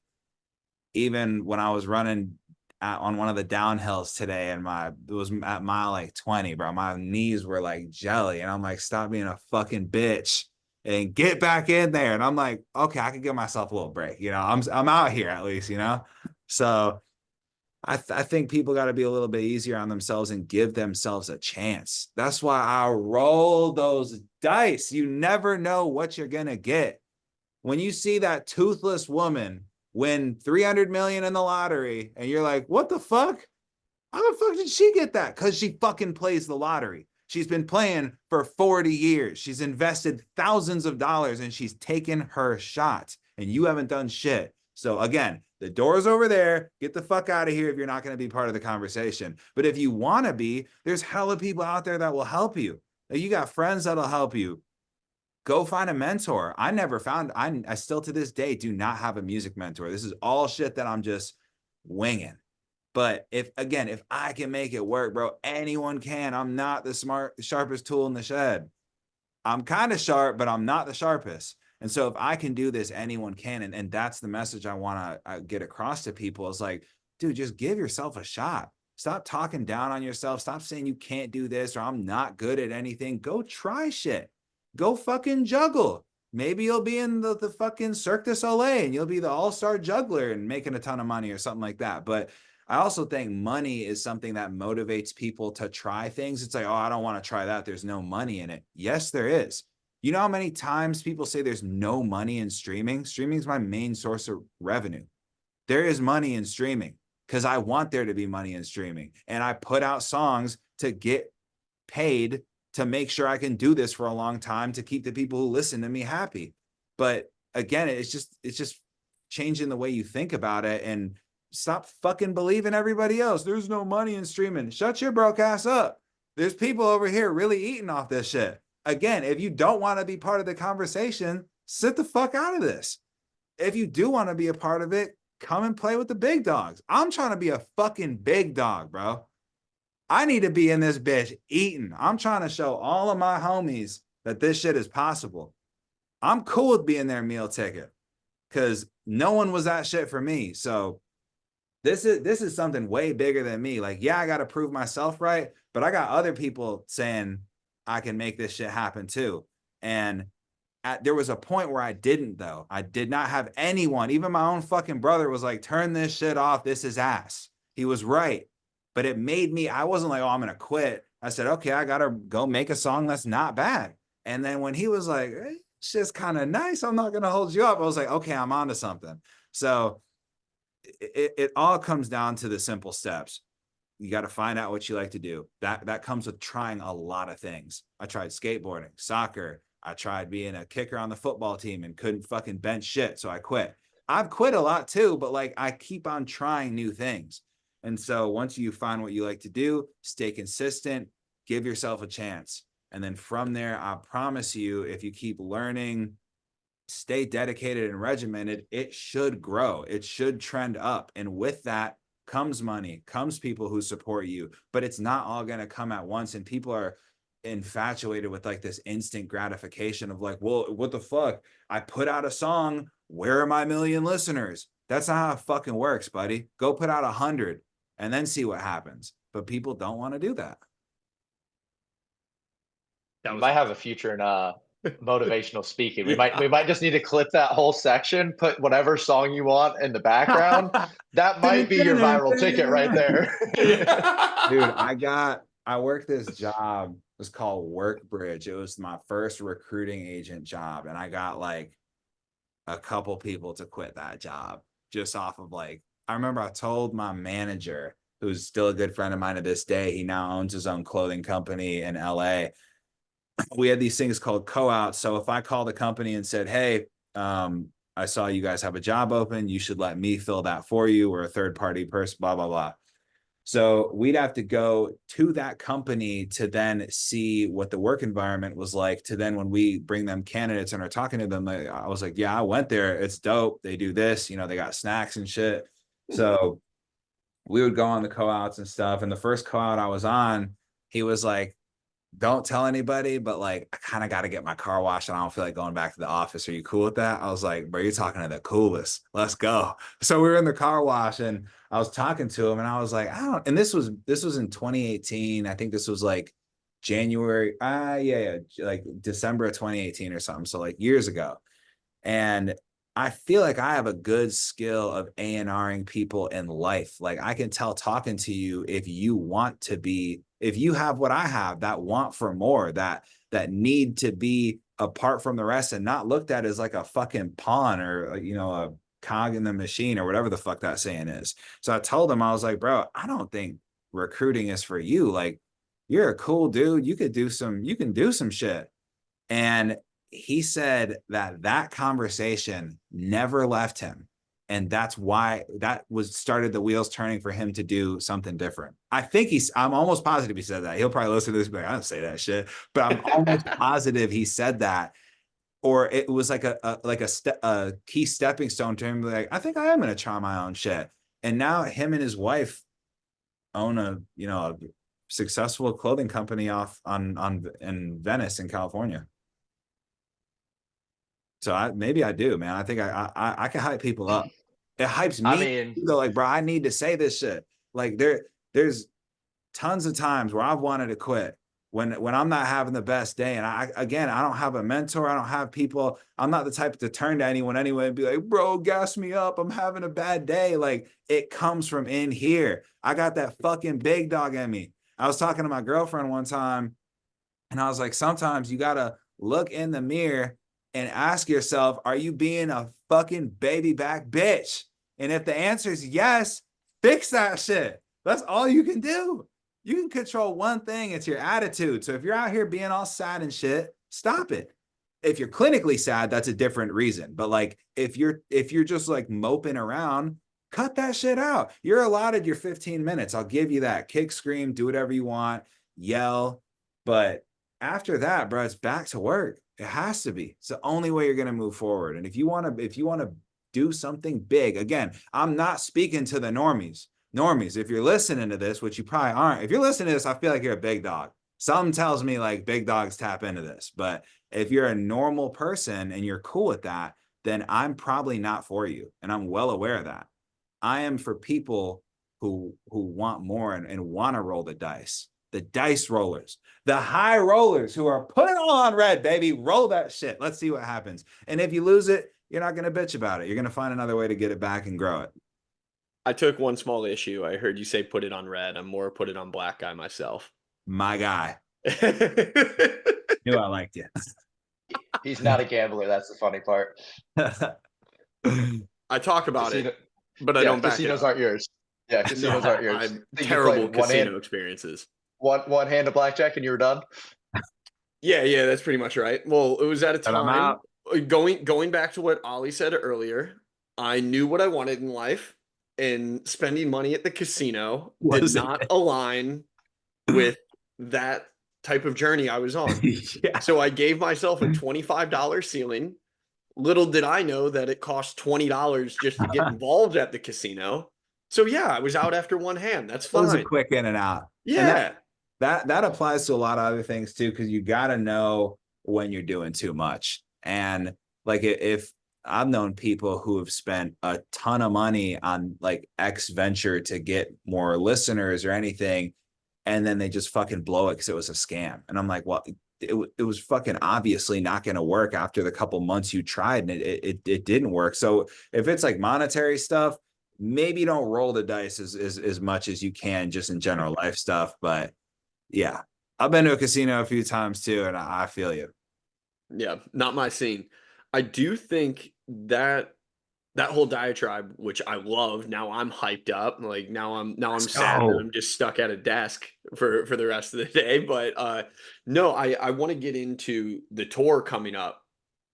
even when I was running on one of the downhills today, and it was at mile like 20, bro. My knees were like jelly, and I'm like, "Stop being a fucking bitch and get back in there." And I'm like, "Okay, I can give myself a little break. I'm out here at least. So I think people got to be a little bit easier on themselves and give themselves a chance. That's why I roll those dice. You never know what you're gonna get. When you see that toothless woman win 300 million in the lottery, and you're like, "What the fuck?" How the fuck did she get that? Because she fucking plays the lottery. She's been playing for 40 years. She's invested thousands of dollars and she's taken her shot. And you haven't done shit. So again, the door's over there. Get the fuck out of here if you're not going to be part of the conversation. But if you want to be, there's hella people out there that will help you. Like, you got friends that'll help you. Go find a mentor. I still to this day do not have a music mentor. This is all shit that I'm just winging. But if I can make it work, bro, anyone can. I'm not the sharpest tool in the shed. I'm kind of sharp, but I'm not the sharpest. And so if I can do this, anyone can. And that's the message I want to get across to people is like, dude, just give yourself a shot. Stop talking down on yourself. Stop saying you can't do this or I'm not good at anything. Go try shit. Go fucking juggle. Maybe you'll be in the fucking Cirque du Soleil and you'll be the all-star juggler and making a ton of money or something like that. But I also think money is something that motivates people to try things. It's like, oh, I don't want to try that. There's no money in it. Yes, there is. You know how many times people say there's no money in streaming? Streaming is my main source of revenue. There is money in streaming because I want there to be money in streaming. And I put out songs to get paid to make sure I can do this for a long time to keep the people who listen to me happy. But again, it's just changing the way you think about it and stop fucking believing everybody else. There's no money in streaming. Shut your broke ass up. There's people over here really eating off this shit. Again, if you don't want to be part of the conversation, sit the fuck out of this. If you do want to be a part of it, come and play with the big dogs. I'm trying to be a fucking big dog, bro. I need to be in this bitch eating. I'm trying to show all of my homies that this shit is possible. I'm cool with being their meal ticket because no one was that shit for me. So this is something way bigger than me. Like, yeah, I got to prove myself right, but I got other people saying I can make this shit happen too. And there was a point where I didn't, though. I did not have anyone. Even my own fucking brother was like, turn this shit off. This is ass. He was right. But it made me, I wasn't like, oh, I'm going to quit. I said, okay, I got to go make a song that's not bad. And then when he was like, it's just kind of nice, I'm not going to hold you up, I was like, okay, I'm onto something. So it all comes down to the simple steps. You got to find out what you like to do. That comes with trying a lot of things. I tried skateboarding, soccer. I tried being a kicker on the football team and couldn't fucking bench shit. So I quit. I've quit a lot too, but like I keep on trying new things. And so once you find what you like to do, stay consistent, give yourself a chance. And then from there, I promise you, if you keep learning, stay dedicated and regimented, it should grow. It should trend up. And with that comes money, comes people who support you, but it's not all going to come at once. And people are infatuated with like this instant gratification of like, well, what the fuck? I put out a song. Where are my million listeners? That's not how it fucking works, buddy. Go put out 100 and then see what happens. But people don't want to do that. You might have a future in motivational speaking. We might just need to clip that whole section, put whatever song you want in the background. That might be your viral ticket right there. Dude, I worked this job. It was called Workbridge. It was my first recruiting agent job. And I got like a couple people to quit that job just off of like, I remember I told my manager, who's still a good friend of mine to this day, he now owns his own clothing company in LA. We had these things called co-outs. So if I called the company and said, hey, I saw you guys have a job open, you should let me fill that for you. Or a third party person, blah, blah, blah. So we'd have to go to that company to then see what the work environment was like, to then when we bring them candidates and are talking to them, I was like, yeah, I went there. It's dope. They do this, you know, they got snacks and shit. So we would go on the co-outs and stuff. And the first co-out I was on, he was like, don't tell anybody, but like, I kind of got to get my car washed and I don't feel like going back to the office. Are you cool with that? I was like, bro, you're talking to the coolest. Let's go. So we were in the car wash and I was talking to him and I was like, and this was in 2018. I think this was like January. Like December of 2018 or something. So like years ago. And I feel like I have a good skill of A&Ring people in life. Like I can tell talking to you if you have what I have, that want for more, that need to be apart from the rest and not looked at as like a fucking pawn or, you know, a cog in the machine or whatever the fuck that saying is. So I told him, I was like, bro, I don't think recruiting is for you. Like, you're a cool dude. You can do some shit. And he said that conversation never left him. And that's why that was started the wheels turning for him to do something different. I'm almost positive he said that. He'll probably listen to this and be like, I don't say that shit, but I'm almost positive he said that. Or it was like a key stepping stone to him. Like, I think I am going to try my own shit. And now him and his wife own a successful clothing company off on in Venice in California. So maybe I do, man. I think I can hype people up. It hypes me. I mean, though, like, bro, I need to say this shit. Like, there's tons of times where I've wanted to quit when I'm not having the best day. And I don't have a mentor. I don't have people. I'm not the type to turn to anyone anyway and be like, bro, gas me up. I'm having a bad day. Like, it comes from in here. I got that fucking big dog in me. I was talking to my girlfriend one time and I was like, sometimes you got to look in the mirror and ask yourself, are you being a fucking baby back bitch? And if the answer is yes, fix that shit. That's all you can do. You can control one thing, it's your attitude. So if you're out here being all sad and shit, stop it. If you're clinically sad, that's a different reason. But like, if you're just like moping around, cut that shit out. You're allotted your 15 minutes. I'll give you that. Kick, scream, do whatever you want, yell. But after that, bro, it's back to work. It has to be. It's the only way you're going to move forward. And if you want to do something big, again, I'm not speaking to the normies. Normies, if you're listening to this, which you probably aren't, if you're listening to this, I feel like you're a big dog. Something tells me like big dogs tap into this. But if you're a normal person and you're cool with that, then I'm probably not for you. And I'm well aware of that. I am for people who want more and want to roll the dice. The dice rollers, the high rollers who are putting on red, baby. Roll that shit. Let's see what happens. And if you lose it, you're not going to bitch about it. You're going to find another way to get it back and grow it. I took one small issue. I heard you say put it on red. I'm more put it on black guy myself. My guy. Knew I liked you. he's not a gambler. That's the funny part. I talk about it, but I don't back it casinos up. aren't yours. Yeah, casinos aren't yours. Terrible casino experiences. One hand of blackjack and you were done? Yeah, that's pretty much right. Well, it was at a time going back to what Ollie said earlier. I knew what I wanted in life, and spending money at the casino did not align with that type of journey I was on. Yeah. So I gave myself a $25 ceiling. Little did I know that it cost $20 just to get involved at the casino. So yeah, I was out after one hand. That's fine. It was a quick in and out. Yeah. And that applies to a lot of other things too, because you got to know when you're doing too much. And like, if I've known people who have spent a ton of money on like X venture to get more listeners or anything, and then they just fucking blow it because it was a scam. And I'm like, well, it was fucking obviously not going to work after the couple months you tried, and it didn't work. So if it's like monetary stuff, maybe don't roll the dice as much as you can just in general life stuff. But yeah, I've been to a casino a few times too, and I feel you. Yeah, not my scene. I do think that whole diatribe, which I love, now I'm hyped up. Like now I'm sad that I'm just stuck at a desk for the rest of the day. But no, I want to get into the tour coming up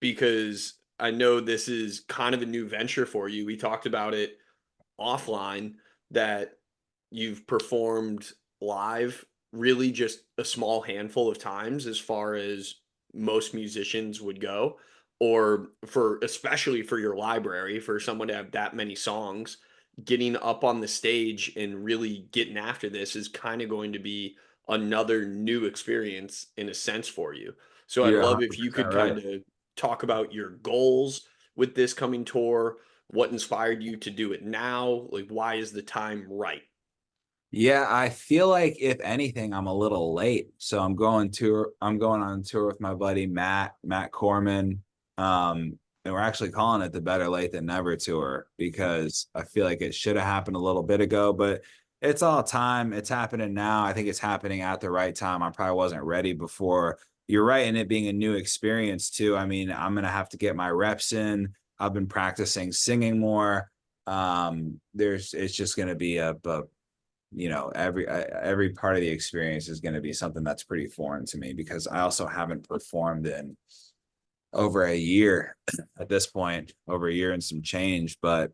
because I know this is kind of a new venture for you. We talked about it offline that you've performed live really just a small handful of times as far as most musicians would go, or for especially for your library, for someone to have that many songs, getting up on the stage and really getting after this is kind of going to be another new experience in a sense for you. So I'd love if you could kind of talk about your goals with this coming tour, what inspired you to do it now, like why is the time right? Yeah, I feel like if anything, I'm a little late. So I'm going on tour with my buddy Matt Corman. And we're actually calling it the Better Late Than Never tour because I feel like it should have happened a little bit ago, but it's all time. It's happening now. I think it's happening at the right time. I probably wasn't ready before. You're right, and it being a new experience too. I mean, I'm gonna have to get my reps in. I've been practicing singing more. It's just gonna be a every part of the experience is going to be something that's pretty foreign to me, because I also haven't performed in over a year at this point, over a year and some change. But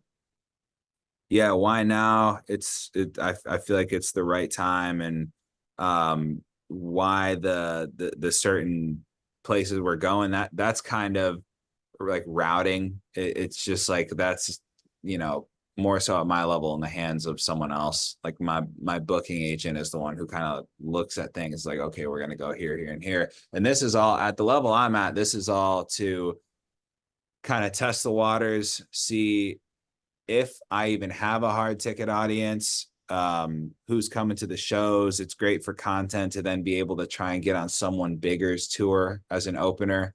yeah, why now? I feel like it's the right time. And why the certain places we're going, that's kind of like routing. It's just like, that's, more so at my level in the hands of someone else. Like my booking agent is the one who kind of looks at things like, okay, we're going to go here, here, and here. And this is all at the level I'm at. This is all to kind of test the waters, see if I even have a hard ticket audience, who's coming to the shows. It's great for content to then be able to try and get on someone bigger's tour as an opener.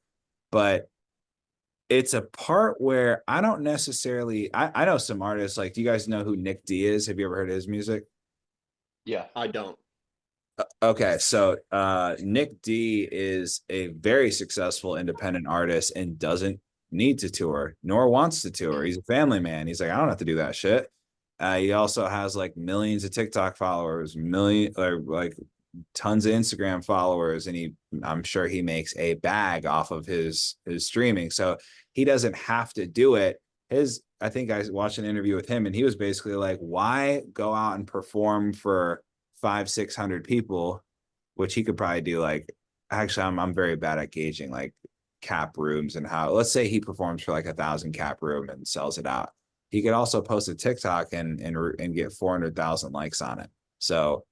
But it's a part where I don't necessarily, I know some artists, like, do you guys know who Nick D is? Have you ever heard of his music? Yeah. I don't. Okay, so Nick D is a very successful independent artist and doesn't need to tour, nor wants to tour. He's a family man. He's like, I don't have to do that shit. He also has like millions of TikTok followers, or like tons of Instagram followers, and I'm sure he makes a bag off of his streaming. So he doesn't have to do it. I think I watched an interview with him, and he was basically like, why go out and perform for 500-600 people, which he could probably do. Like, actually, I'm very bad at gauging like cap rooms and how, let's say he performs for like 1,000 cap room and sells it out. He could also post a TikTok and get 400,000 likes on it. So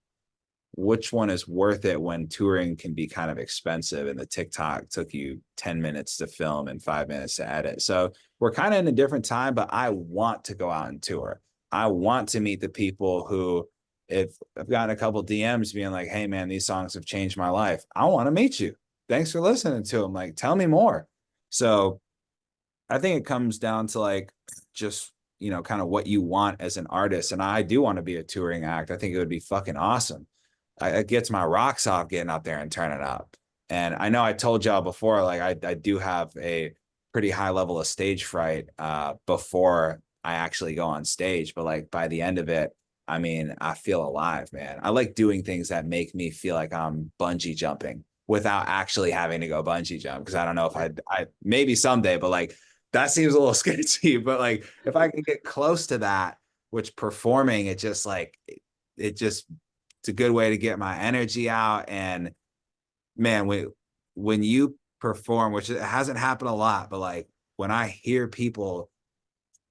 which one is worth it when touring can be kind of expensive and the TikTok took you 10 minutes to film and 5 minutes to edit? So we're kind of in a different time, but I want to go out and tour. I want to meet the people who, if I've gotten a couple DMs being like, hey man, these songs have changed my life, I want to meet you. Thanks for listening to them. Like, tell me more. So I think it comes down to like, just, kind of what you want as an artist. And I do want to be a touring act. I think it would be fucking awesome. It gets my rocks off getting out there and turning up. And I know I told y'all before, like I do have a pretty high level of stage fright before I actually go on stage. But like by the end of it, I mean, I feel alive, man. I like doing things that make me feel like I'm bungee jumping without actually having to go bungee jump. Cause I don't know if I maybe someday, but like that seems a little sketchy. But like if I can get close to that, which performing, it just like, it just, it's a good way to get my energy out. And man, when you perform, which it hasn't happened a lot, but like when I hear people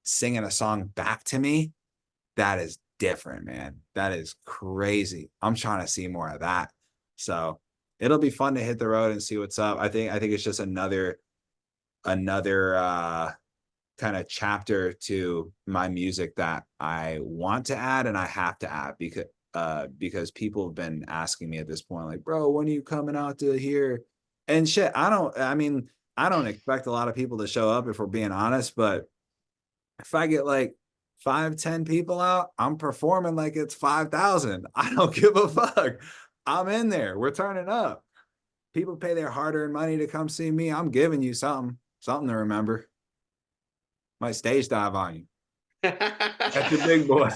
singing a song back to me, that is different, man. That is crazy. I'm trying to see more of that. So it'll be fun to hit the road and see what's up. I think it's just another kind of chapter to my music that I want to add and I have to add, because people have been asking me at this point, like, bro, when are you coming out to here? And shit, I don't expect a lot of people to show up, if we're being honest, but if I get like 5-10 people out, I'm performing like it's 5,000. I don't give a fuck. I'm in there. We're turning up. People pay their hard-earned money to come see me. I'm giving you something to remember. Might stage dive on you. That's the big boy.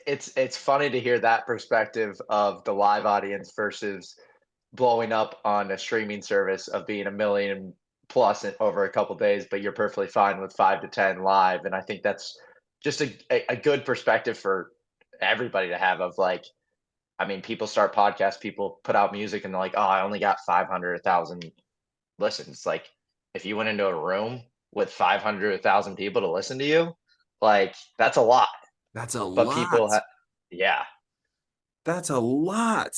It's funny to hear that perspective of the live audience versus blowing up on a streaming service of being a million plus over a couple days, but you're perfectly fine with 5 to 10 live. And I think that's just a good perspective for everybody to have of like, I mean, people start podcasts, people put out music and they're like, oh, I only got 500, 1,000 listens. Like if you went into a room with 500, 1,000 people to listen to you, like that's a lot. That's a But lot. people, yeah, That's a lot.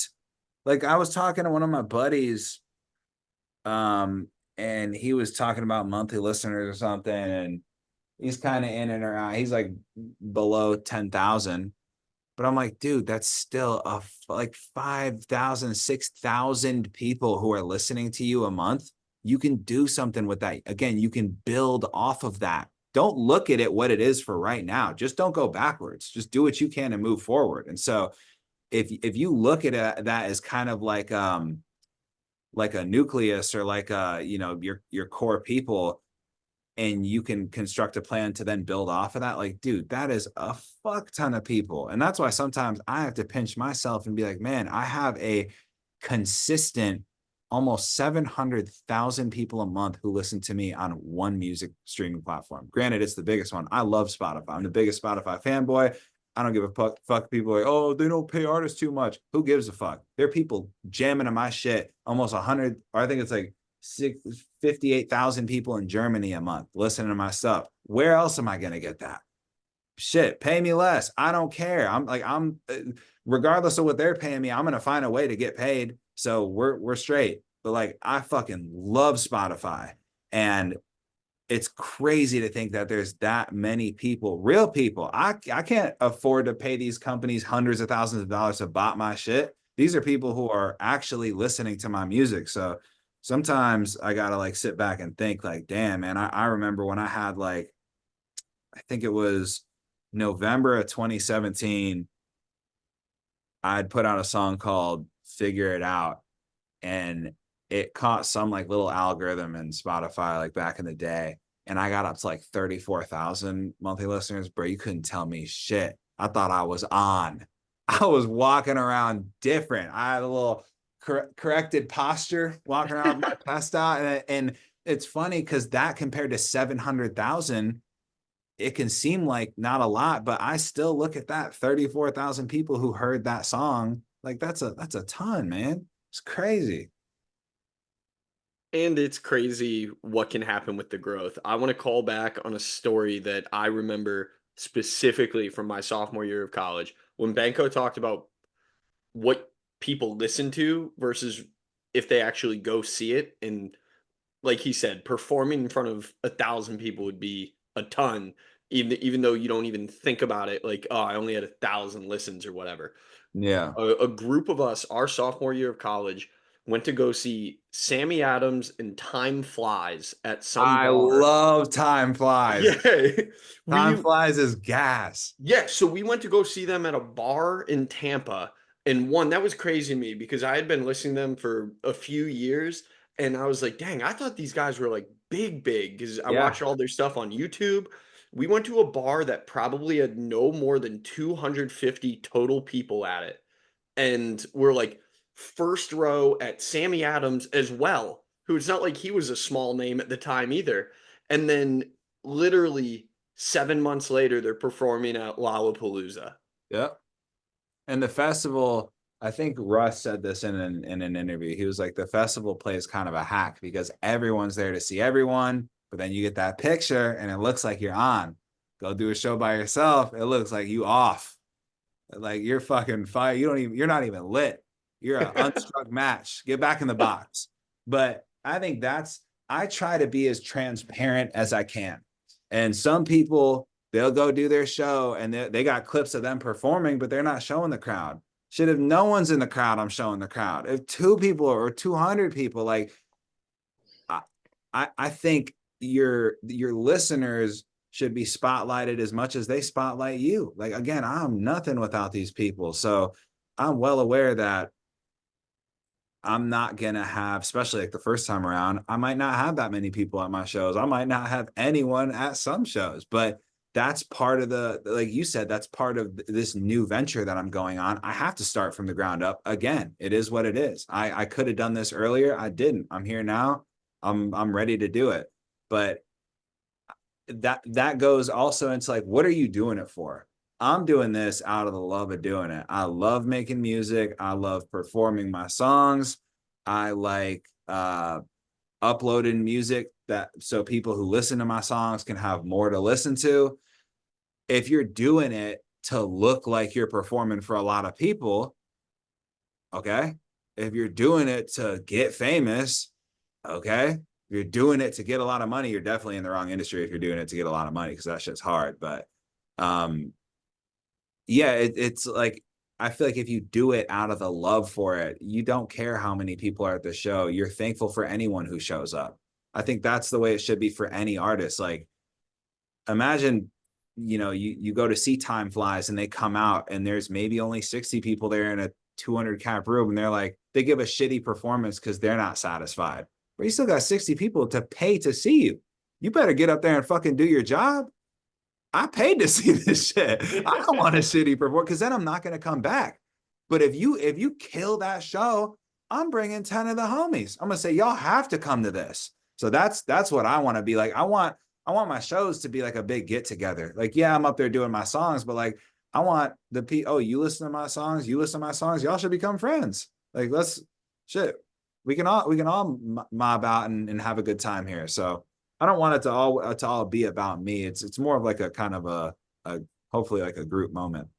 Like I was talking to one of my buddies, and he was talking about monthly listeners or something, and he's kind of in and around. He's like below 10,000, but I'm like, dude, that's still like 5,000, 6,000 people who are listening to you a month. You can do something with that. Again, you can build off of that. Don't look at it what it is for right now. Just don't go backwards. Just do what you can and move forward. And so if you look at that as kind of like a nucleus, or like your core people, and you can construct a plan to then build off of that. Like, dude, that is a fuck ton of people. And that's why sometimes I have to pinch myself and be like, man, I have a consistent almost 700,000 people a month who listen to me on one music streaming platform. Granted, it's the biggest one. I love Spotify. I'm the biggest Spotify fanboy. I don't give a fuck. People are like, oh, they don't pay artists too much. Who gives a fuck? There are people jamming on my shit. Almost 100, or I think it's like 58,000 people in Germany a month listening to my stuff. Where else am I going to get that? Shit, pay me less. I don't care. I'm regardless of what they're paying me, I'm going to find a way to get paid. So we're straight. But like, I fucking love Spotify. And it's crazy to think that there's that many people, real people. I can't afford to pay these companies hundreds of thousands of dollars to bot my shit. These are people who are actually listening to my music. So sometimes I gotta like sit back and think like, damn, man, I remember when I had like, I think it was November of 2017, I'd put out a song called Figure It Out, and it caught some like little algorithm in Spotify like back in the day. And I got up to like 34,000 monthly listeners, bro. You couldn't tell me shit. I thought I was on. I was walking around different. I had a little corrected posture walking around with my chest out. And it's funny because that compared to 700,000, it can seem like not a lot, but I still look at that 34,000 people who heard that song. Like that's a ton, man. It's crazy. And it's crazy what can happen with the growth. I want to call back on a story that I remember specifically from my sophomore year of college when Banko talked about what people listen to versus if they actually go see it. And like he said, performing in front of 1,000 people would be a ton, even though you don't even think about it. Like, oh, I only had 1,000 listens or whatever. Yeah. A group of us, our sophomore year of college, went to go see Sammy Adams and Time Flies at some I bar. love Time Flies. Yeah. Time We Flies is gas. yeah, so we went to go see them at a bar in Tampa. And one that was crazy to me because I had been listening to them for a few years and I was like, dang, I thought these guys were like big because I Yeah. watched all their stuff on YouTube. We went to a bar that probably had no more than 250 total people at it. And we're like first row at Sammy Adams as well, who it's not like he was a small name at the time either. And then literally 7 months later, they're performing at Lollapalooza. Yep. And the festival, I think Russ said this in an interview. He was like, the festival plays kind of a hack because everyone's there to see everyone, but then you get that picture and it looks like you're on. Go do a show by yourself, it looks like you off. Like you're fucking fire. You're not even lit. You're an unstruck match. Get back in the box. But I think I try to be as transparent as I can. And some people, they'll go do their show and they got clips of them performing, but they're not showing the crowd. Shit, if no one's in the crowd, I'm showing the crowd. If 2 people or 200 people, like I think your listeners should be spotlighted as much as they spotlight you. Like, again, I'm nothing without these people. So I'm well aware that I'm not going to have, especially like the first time around, I might not have that many people at my shows. I might not have anyone at some shows, but that's part of like you said, that's part of this new venture that I'm going on. I have to start from the ground up again. It is what it is. I could have done this earlier. I didn't. I'm here now. I'm ready to do it. But that goes also into like, what are you doing it for? I'm doing this out of the love of doing it. I love making music. I love performing my songs. I like uploading music that so people who listen to my songs can have more to listen to. If you're doing it to look like you're performing for a lot of people, okay. If you're doing it to get famous, okay. If you're doing it to get a lot of money, you're definitely in the wrong industry if you're doing it to get a lot of money, because that shit's hard. But yeah, it's like, I feel like if you do it out of the love for it, you don't care how many people are at the show. You're thankful for anyone who shows up. I think that's the way it should be for any artist. Like, imagine, you go to see Time Flies and they come out and there's maybe only 60 people there in a 200 cap room, and they're like, they give a shitty performance because they're not satisfied. But you still got 60 people to pay to see you. you better get up there and fucking do your job. I paid to see this shit. I don't want a shitty performance because then I'm not going to come back. But if you kill that show, I'm bringing 10 of the homies. I'm going to say, y'all have to come to this. So that's what I want to be like. I want my shows to be like a big get together. Like, yeah, I'm up there doing my songs, but like, I want oh, you listen to my songs, you listen to my songs, y'all should become friends. Like, let's shit. We can all mob out and have a good time here. So I don't want it to all be about me. It's more of like a kind of a hopefully like a group moment.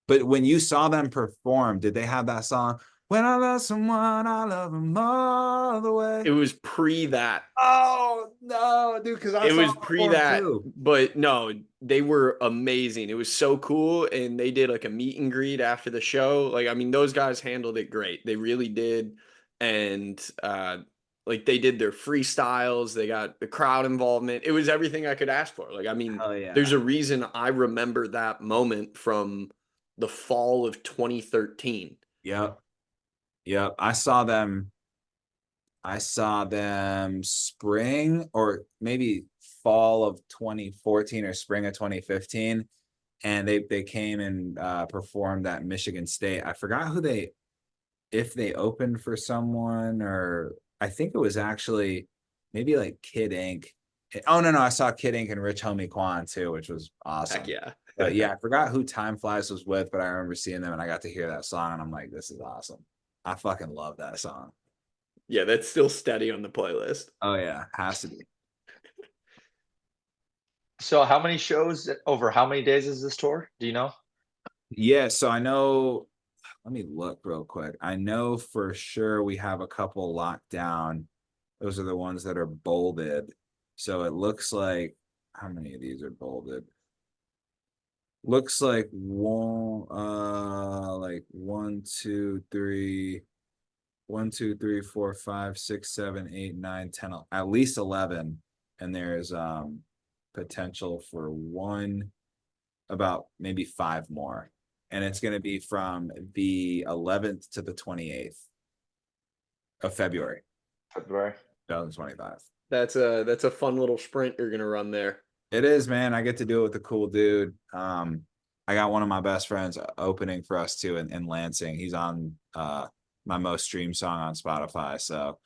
But when you saw them perform, did they have that song? When I love someone, I love them all the way. It was pre that. Oh no, dude, because I It saw was them pre perform that, too. but no, they were amazing. It was so cool, and they did like a meet and greet after the show. Like, I mean, those guys handled it great. They really did, and like they did their freestyles. They got the crowd involvement. It was everything I could ask for. Like, I mean, Hell yeah. there's a reason I remember that moment from the fall of 2013. Yep. Yep. I saw them spring or maybe fall of 2014 or spring of 2015. And they came and performed at Michigan State. I forgot if they opened for someone, or I think it was actually maybe like Kid Ink. Oh no, I saw Kid Ink and Rich Homie Quan too, which was awesome. Heck yeah. But yeah, I forgot who Time Flies was with, but I remember seeing them and I got to hear that song and I'm like, this is awesome. I fucking love that song. Yeah, that's still steady on the playlist. Oh yeah, has to be. So how many shows over how many days is this tour? Do you know? Yeah, so I know, let me look real quick. I know for sure we have a couple locked down. Those are the ones that are bolded. So it looks like, how many of these are bolded? Looks like one, two, three, 4, 5, 6, 7, 8, 9, 10, at least 11. And there's potential for about maybe 5 more. And it's going to be from the 11th to the 28th of February, February. 2025. That's a fun little sprint you're gonna run there. It is, man. I get to do it with a cool dude. I got one of my best friends opening for us too in Lansing. He's on my most streamed song on Spotify. So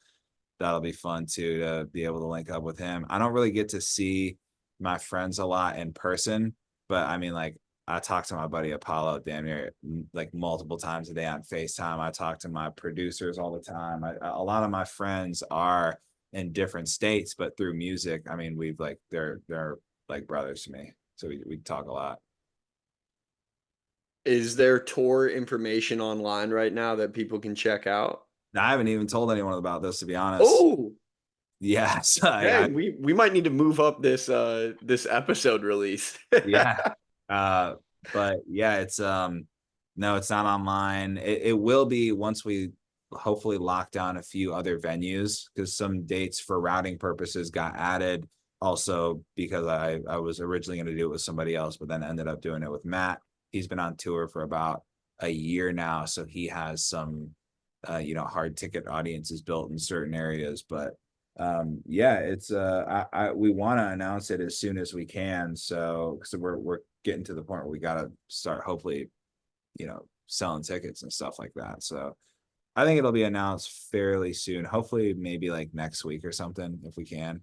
that'll be fun too, to be able to link up with him. I don't really get to see my friends a lot in person, but I mean, like, I talk to my buddy Apollo damn near like multiple times a day on FaceTime. I talk to my producers all the time. A lot of my friends are in different states, but through music, I mean, we've like they're like brothers to me. So we talk a lot. Is there tour information online right now that people can check out? I haven't even told anyone about this, to be honest. Oh, Yes. hey, we might need to move up this this episode release. Yeah. But yeah, it's no, it's not online. It will be once we hopefully lock down a few other venues, because some dates for routing purposes got added. Also, because I was originally going to do it with somebody else, but then ended up doing it with Matt. He's been on tour for about a year now, so he has some hard ticket audiences built in certain areas. But yeah, it's we want to announce it as soon as we can. So we're getting to the point where we got to start hopefully, selling tickets and stuff like that. So I think it'll be announced fairly soon. Hopefully maybe like next week or something if we can.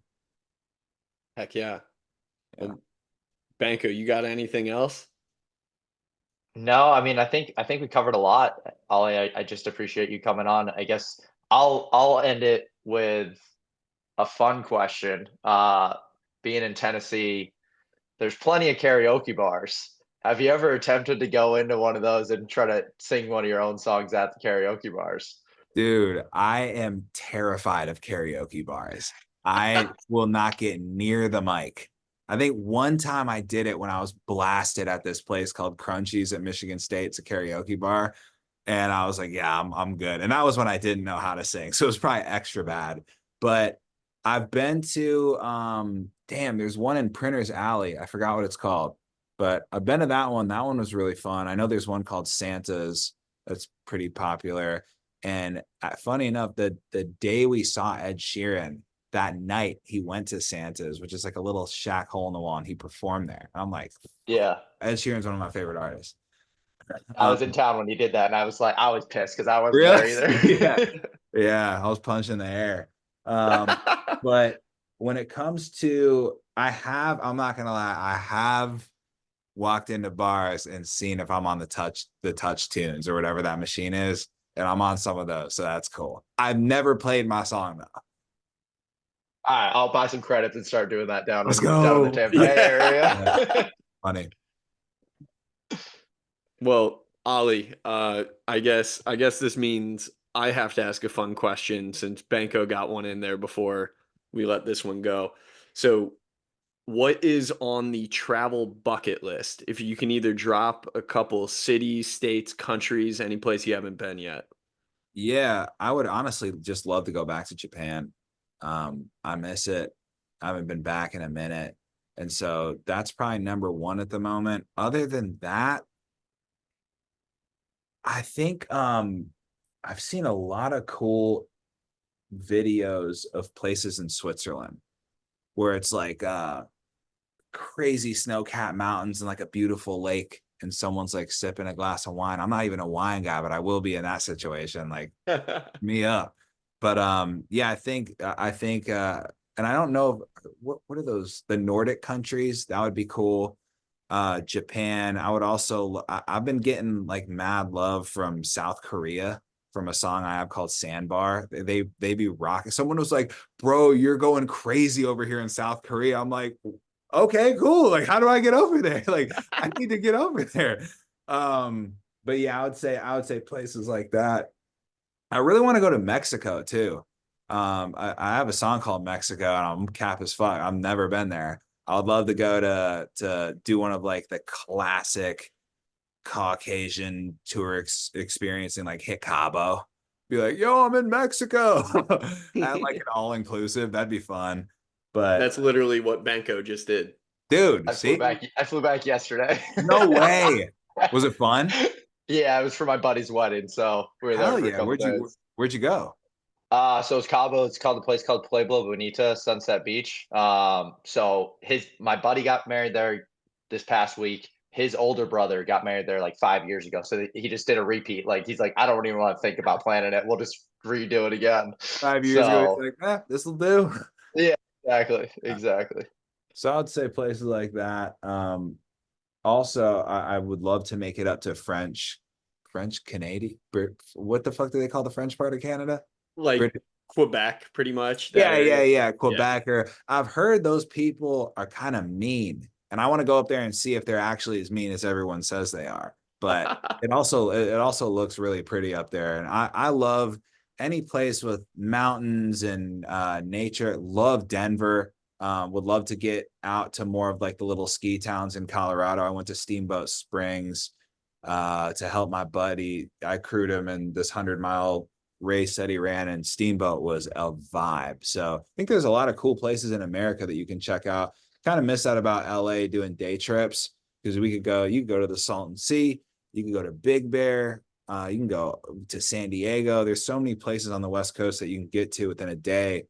Heck yeah. Yeah. Banko, you got anything else? No, I mean, I think we covered a lot. Ollie, I just appreciate you coming on. I guess I'll end it with a fun question. Being in Tennessee, there's plenty of karaoke bars. Have you ever attempted to go into one of those and try to sing one of your own songs at the karaoke bars? Dude, I am terrified of karaoke bars. I will not get near the mic. I think one time I did it when I was blasted at this place called Crunchies at Michigan State. It's a karaoke bar. And I was like, yeah, I'm good. And that was when I didn't know how to sing. So it was probably extra bad. But I've been to there's one in Printer's Alley. I forgot what it's called. But I've been to that one. That one was really fun. I know there's one called Santa's that's pretty popular. And funny enough, the day we saw Ed Sheeran, that night he went to Santa's, which is like a little shack hole in the wall, and he performed there. And I'm like, Yeah. Ed Sheeran's one of my favorite artists. I was in town when you did that, and I was pissed because I wasn't Really? there either. Yeah. Yeah, I was punching the air. But when it comes to, I'm not gonna lie, I have walked into bars and seen if I'm on the touch tunes or whatever that machine is, and I'm on some of those, so that's cool. I've never played my song though. All right, I'll buy some credits and start doing that down Let's in the go. Tampa Bay Yeah, area. funny. Well, Ollie, I guess this means I have to ask a fun question since Banko got one in there before we let this one go. So, what is on the travel bucket list? If you can either drop a couple cities, states, countries, any place you haven't been yet. Yeah, I would honestly just love to go back to Japan. I miss it. I haven't been back in a minute. And so that's probably number one at the moment. Other than that, I think I've seen a lot of cool videos of places in Switzerland where it's like crazy snow-capped mountains and like a beautiful lake, and someone's like sipping a glass of wine. I'm not even a wine guy, but I will be in that situation. Like, me up. But yeah, I think and I don't know what are those, the Nordic countries, that would be cool. Japan. I've been getting like mad love from South Korea from a song I have called Sandbar. They be rocking. Someone was like, "Bro, you're going crazy over here in South Korea." I'm like, "Okay, cool. Like, how do I get over there? Like, I need to get over there." But yeah, I would say places like that. I really want to go to Mexico too. I have a song called Mexico, and I'm cap as fuck. I've never been there. I would love to go to do one of like the classic Caucasian experiencing, like hit Cabo. Be like, yo, I'm in Mexico. At like an all inclusive. That'd be fun. But That's literally what Banko just did. dude, see, I flew back yesterday. no way. Was it fun? Yeah, it was for my buddy's wedding, so we were there Hell for a yeah. couple days. Where'd you go? So it's Cabo. It's called the place called Pueblo Bonita, Sunset Beach. So my buddy got married there this past week. His older brother got married there like 5 years ago. So he just did a repeat. Like he's like, I don't even want to think about planning it. We'll just redo it again. 5 years ago, it's So like, this'll do. yeah, exactly. So I'd say places like that. Also, I would love to make it up to French Canadian. What the fuck do they call the French part of Canada? Like Brit- Quebec, pretty much that Yeah, yeah, area. yeah. Yeah. Quebecer. I've heard those people are kind of mean, and I want to go up there and see if they're actually as mean as everyone says they are. But it also looks really pretty up there, and I love any place with mountains and nature. Love Denver. Would love to get out to more of like the little ski towns in Colorado. I went to Steamboat Springs to help my buddy. I crewed him in this 100-mile race that he ran, and Steamboat was a vibe. So I think there's a lot of cool places in America that you can check out. Kind of miss out about LA doing day trips, because you could go to the Salton Sea, you can go to Big Bear, you can go to San Diego. There's so many places on the West Coast that you can get to within a day.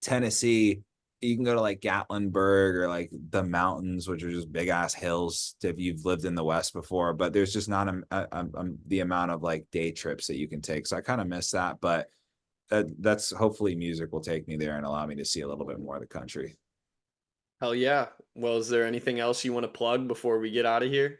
Tennessee, you can go to like Gatlinburg or like the mountains, which are just big ass hills if you've lived in the West before, but there's just not the amount of like day trips that you can take. So I kind of miss that, but that's hopefully music will take me there and allow me to see a little bit more of the country. Hell yeah. Well, is there anything else you want to plug before we get out of here?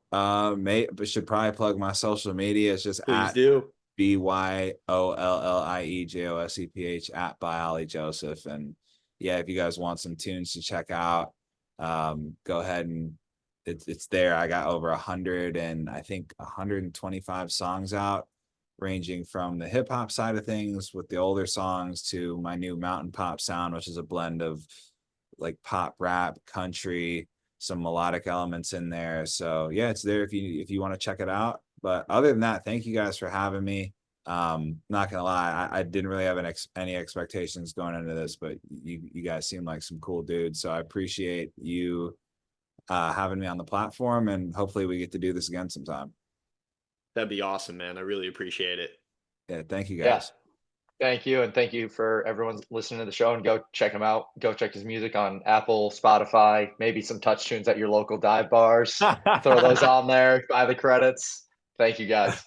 But should probably plug my social media. It's just Please at do. BYOLLIEJOSEPH at by Ollie Joseph. And yeah, if you guys want some tunes to check out, go ahead and it's there. I got over 100 and I think 125 songs out, ranging from the hip hop side of things with the older songs to my new mountain pop sound, which is a blend of like pop, rap, country, some melodic elements in there. So yeah, it's there if you want to check it out. But other than that, thank you guys for having me. Not gonna lie, I didn't really have any expectations going into this, but you guys seem like some cool dudes. So I appreciate you having me on the platform, and hopefully we get to do this again sometime. That'd be awesome, man. I really appreciate it. Yeah, thank you Yeah. guys. Thank you, and thank you for everyone listening to the show. And go check him out. Go check his music on Apple, Spotify, maybe some touch tunes at your local dive bars. Throw those on there. Buy the credits. Thank you, guys.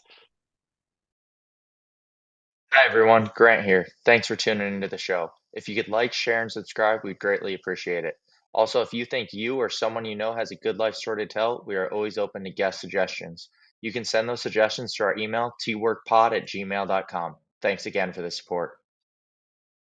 Hi, everyone. Grant here. Thanks for tuning into the show. If you could like, share, and subscribe, we'd greatly appreciate it. Also, if you think you or someone you know has a good life story to tell, we are always open to guest suggestions. You can send those suggestions to our email, tworkpod@gmail.com. Thanks again for the support.